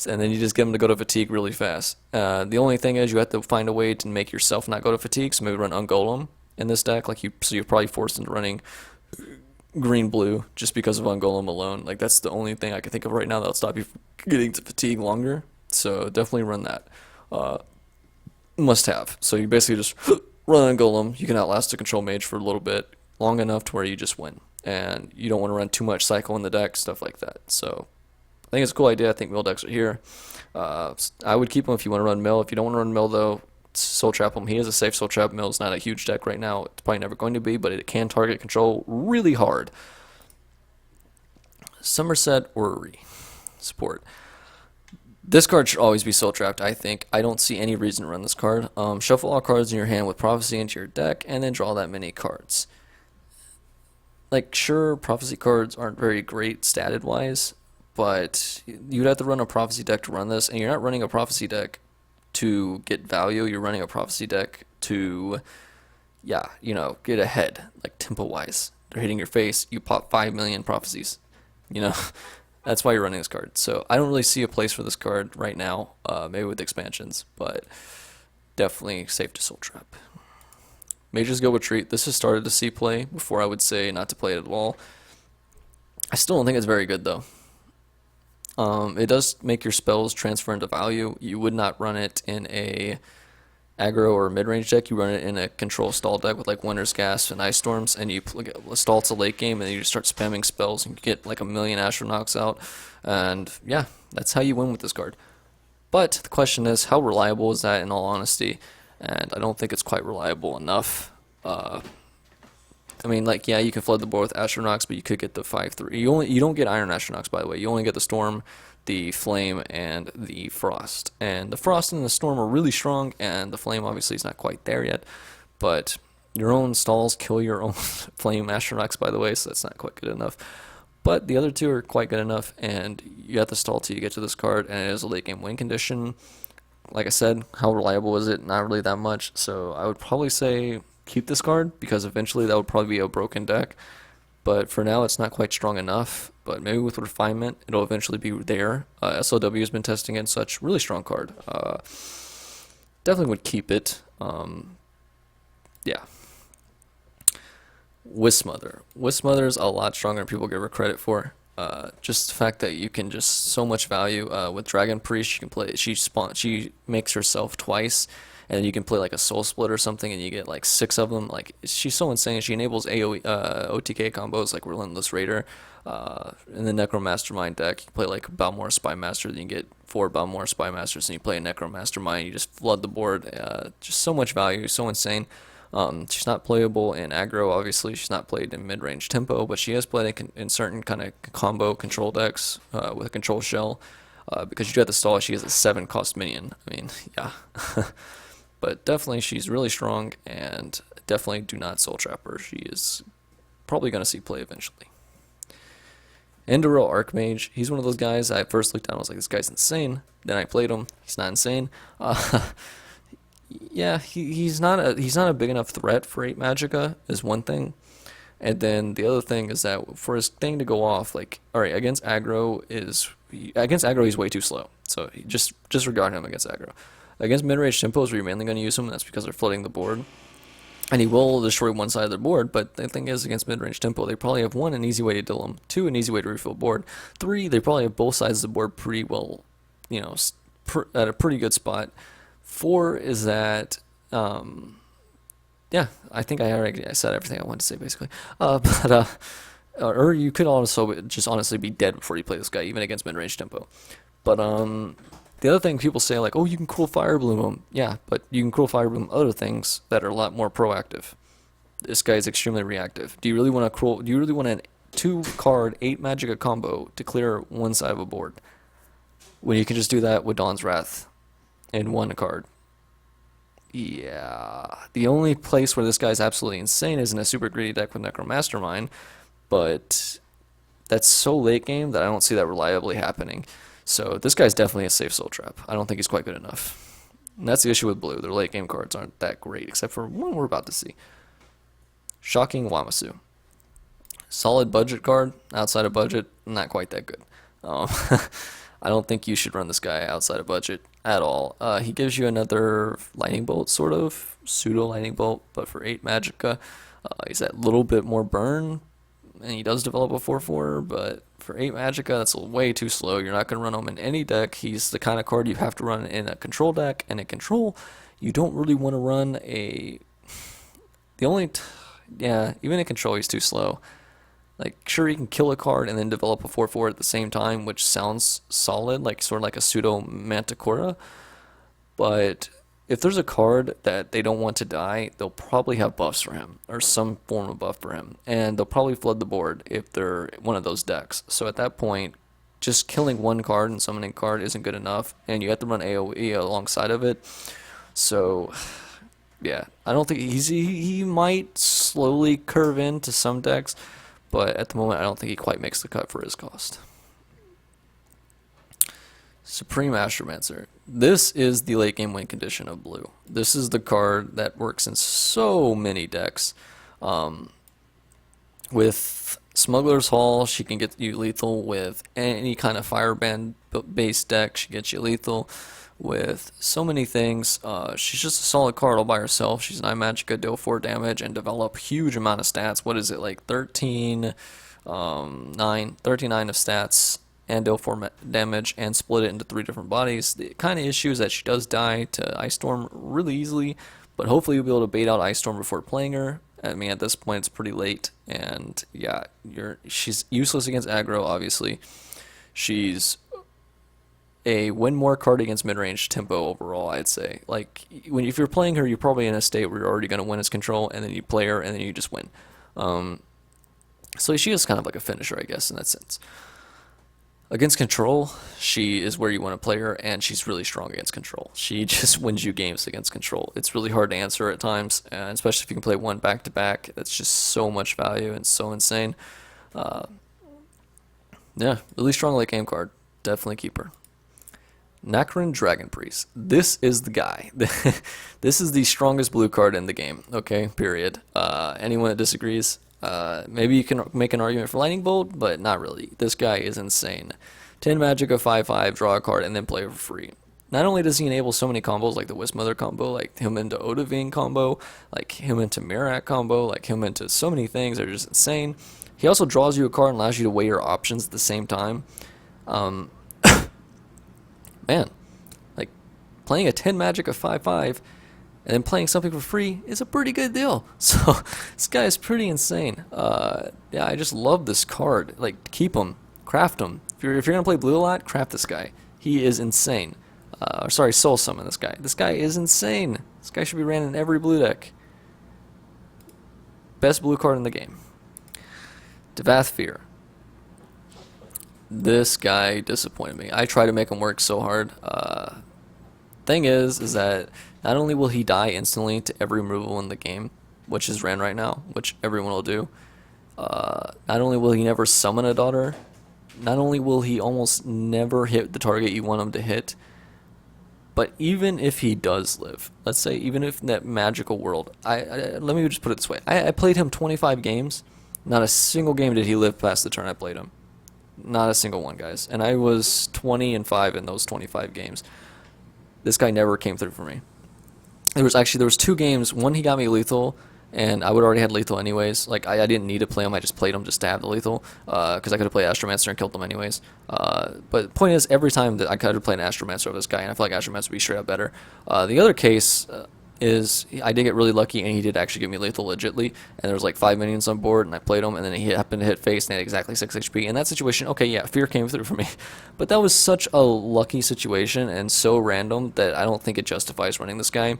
And then you just get them to go to fatigue really fast. The only thing is you have to find a way to make yourself not go to fatigue, so maybe run Ungolem in this deck. So you're probably forced into running green-blue just because of Ungolem alone. Like, that's the only thing I can think of right now that'll stop you from getting to fatigue longer. So definitely run that. Must have. So you basically just run Ungolem. You can outlast a Control Mage for a little bit, long enough to where you just win. And you don't want to run too much cycle in the deck, stuff like that. So I think it's a cool idea. I think Mill decks are here. I would keep him if you want to run Mill. If you don't want to run Mill, though, Soul Trap him. He is a safe Soul Trap. Mill's not a huge deck right now. It's probably never going to be, but it can target control really hard. Somerset Orrery. Support. This card should always be Soul Trapped, I think. I don't see any reason to run this card. Shuffle all cards in your hand with Prophecy into your deck, and then draw that many cards. Like, sure, Prophecy cards aren't very great statted-wise, but you'd have to run a Prophecy deck to run this, and you're not running a Prophecy deck to get value, you're running a Prophecy deck to, get ahead, like tempo-wise. They're hitting your face, you pop 5 million Prophecies, That's why you're running this card. So I don't really see a place for this card right now, maybe with expansions, but definitely safe to Soul Trap. Mages Go Retreat, this has started to see play before I would say not to play it at all. I still don't think it's very good, though. It does make your spells transfer into value. You would not run it in a aggro or mid-range deck. You run it in a control stall deck with like Winter's Gasp and Ice Storms, and you stall to late game, and then you just start spamming spells and you get like a million Astronauts out. And yeah, that's how you win with this card. But the question is, how reliable is that in all honesty? And I don't think it's quite reliable enough. You can flood the board with Astronauts, but you could get the 5/3. You don't get Iron Astronauts, by the way. You only get the Storm, the Flame, and the Frost. And the Frost and the Storm are really strong, and the Flame obviously is not quite there yet. But your own stalls kill your own Flame Astronauts, by the way, so that's not quite good enough. But the other two are quite good enough, and you have to stall till you get to this card, and it is a late game win condition. Like I said, how reliable is it? Not really that much. So I would probably say keep this card, because eventually that would probably be a broken deck. But for now, it's not quite strong enough. But maybe with refinement, it'll eventually be there. SLW has been testing it, such really strong card. Definitely would keep it. Wismother. Wismother is a lot stronger than people give her credit for. Just the fact that you can just so much value with Dragon Priest. You can play. She makes herself twice, and then you can play like a Soul Split or something, and you get like 6 of them. Like, she's so insane. She enables AOE, OTK combos like Relentless Raider. In the Necro Mastermind deck, you play like Balmor Spy Master, then you get 4 Balmor Spy Masters, and you play a Necro Mastermind. You just flood the board. Just so much value, so insane. She's not playable in aggro, obviously. She's not played in mid-range tempo, but she is played in certain kind of combo control decks with a control shell. Because you do have to stall, she is a 7 cost minion. I mean, yeah. But definitely she's really strong, and definitely do not soul trap her. She is probably going to see play eventually. Enduro Archmage, he's one of those guys I first looked at and was like, this guy's insane. Then I played him, he's not insane. Yeah, he's not a big enough threat for 8 Magicka is one thing. And then the other thing is that for his thing to go off, like, alright, against aggro he's way too slow. So just disregard him against aggro. Against mid-range tempos where you're mainly going to use him, that's because they're flooding the board. And he will destroy one side of the board, but the thing is, against mid-range tempo, they probably have 1, an easy way to deal them, 2, an easy way to refill board, 3, they probably have both sides of the board pretty well, you know, at a pretty good spot. 4 is that, yeah, I think I said everything I wanted to say, basically. Or you could also just honestly be dead before you play this guy, even against mid-range tempo. But, the other thing people say, like, oh, you can cool Fire Bloom him. Yeah, but you can cool Fire Bloom other things that are a lot more proactive. This guy is extremely reactive. Do you really want a 2-card, 8 Magicka combo to clear one side of a board? When you can just do that with Dawn's Wrath in 1 card. Yeah. The only place where this guy's absolutely insane is in a super greedy deck with Necro Mastermind, but that's so late game that I don't see that reliably happening. So this guy's definitely a safe soul trap. I don't think he's quite good enough. And that's the issue with blue. Their late game cards aren't that great, except for one we're about to see. Shocking Wamasu. Solid budget card. Outside of budget, not quite that good. I don't think you should run this guy outside of budget at all. He gives you another Lightning Bolt, sort of. Pseudo Lightning Bolt, but for 8 Magicka. He's that little bit more burn, and he does develop a 4/4, but for 8 Magicka, that's way too slow. You're not going to run him in any deck. He's the kind of card you have to run in a control deck, and in control, you don't really want to run a... Yeah, even in control, he's too slow. Like, sure, you can kill a card and then develop a 4/4 at the same time, which sounds solid, like sort of like a pseudo Manticora, but if there's a card that they don't want to die, they'll probably have buffs for him, or some form of buff for him, and they'll probably flood the board if they're one of those decks. So at that point, just killing one card and summoning a card isn't good enough, and you have to run AoE alongside of it. So, yeah, I don't think he might slowly curve into some decks, but at the moment, I don't think he quite makes the cut for his cost. Supreme Astromancer. This is the late game win condition of blue. This is the card that works in so many decks. With Smuggler's Hall, she can get you lethal with any kind of fireband based deck. She gets you lethal with so many things. She's just a solid card all by herself. She's 9 Magicka, deal 4 damage, and develop huge amount of stats. What is it, like 39 of stats, and deal 4 damage, and split it into 3 different bodies. The kind of issue is that she does die to Ice Storm really easily, but hopefully you'll be able to bait out Ice Storm before playing her. I mean, at this point, it's pretty late, and yeah, she's useless against aggro, obviously. She's a win more card against mid-range tempo overall, I'd say. Like, if you're playing her, you're probably in a state where you're already going to win as control, and then you play her, and then you just win. So she is kind of like a finisher, I guess, in that sense. Against control, she is where you want to play her, and she's really strong against control. She just wins you games against control. It's really hard to answer at times, and especially if you can play one back-to-back. That's just so much value and so insane. Yeah, really strong late game card. Definitely keep her. Nacron Dragon Priest. This is the guy. This is the strongest blue card in the game, okay, period. Anyone that disagrees, maybe you can make an argument for Lightning Bolt, but not really. This guy is insane. 10 Magicka, 5/5, draw a card, and then play for free. Not only does he enable so many combos, like the Wisp Mother combo, like him into Dovahkiin combo, like him into Mirak combo, like him into so many things that are just insane. He also draws you a card and allows you to weigh your options at the same time. Man, like, playing a 10 Magicka 5/5 and then playing something for free is a pretty good deal. So this guy is pretty insane. Yeah, I just love this card. Like, keep him, craft him. If you're gonna play blue a lot, craft this guy. He is insane. Sorry, soul summon this guy. This guy is insane. This guy should be ran in every blue deck. Best blue card in the game. Devath Fear. This guy disappointed me. I tried to make him work so hard. Thing is that not only will he die instantly to every removal in the game, which is ran right now, which everyone will do, not only will he never summon a daughter, not only will he almost never hit the target you want him to hit, but even if he does live, let's say even if in that magical world, let me just put it this way, I played him 25 games, not a single game did he live past the turn I played him. Not a single one, guys. And I was 20-5 in those 25 games. This guy never came through for me. There was 2 games. One, he got me lethal, and I would already had lethal anyways. Like, I didn't need to play him. I just played him just to have the lethal, because I could have played Astromancer and killed them anyways. But the point is, every time that I could have played an Astromancer over this guy, and I feel like Astromancer would be straight up better. The other case is I did get really lucky, and he did actually give me lethal legitly, and there was like 5 minions on board, and I played him, and then he happened to hit face, and he had exactly 6 HP. In that situation, okay, yeah, fear came through for me, but that was such a lucky situation and so random that I don't think it justifies running this guy.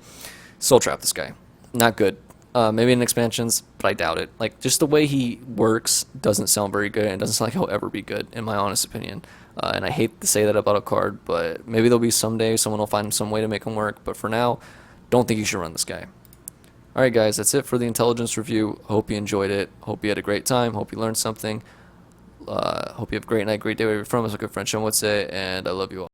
Soul Trap this guy, not good. Maybe in expansions, but I doubt it. Like, just the way he works doesn't sound very good, and it doesn't sound like he'll ever be good, in my honest opinion. And I hate to say that about a card, but maybe there'll be someday someone will find some way to make him work, but for now, don't think you should run this guy. Alright guys, that's it for the intelligence review. Hope you enjoyed it. Hope you had a great time. Hope you learned something. Hope you have a great night, great day, wherever you're from, as a good friend Sean would say, and I love you all.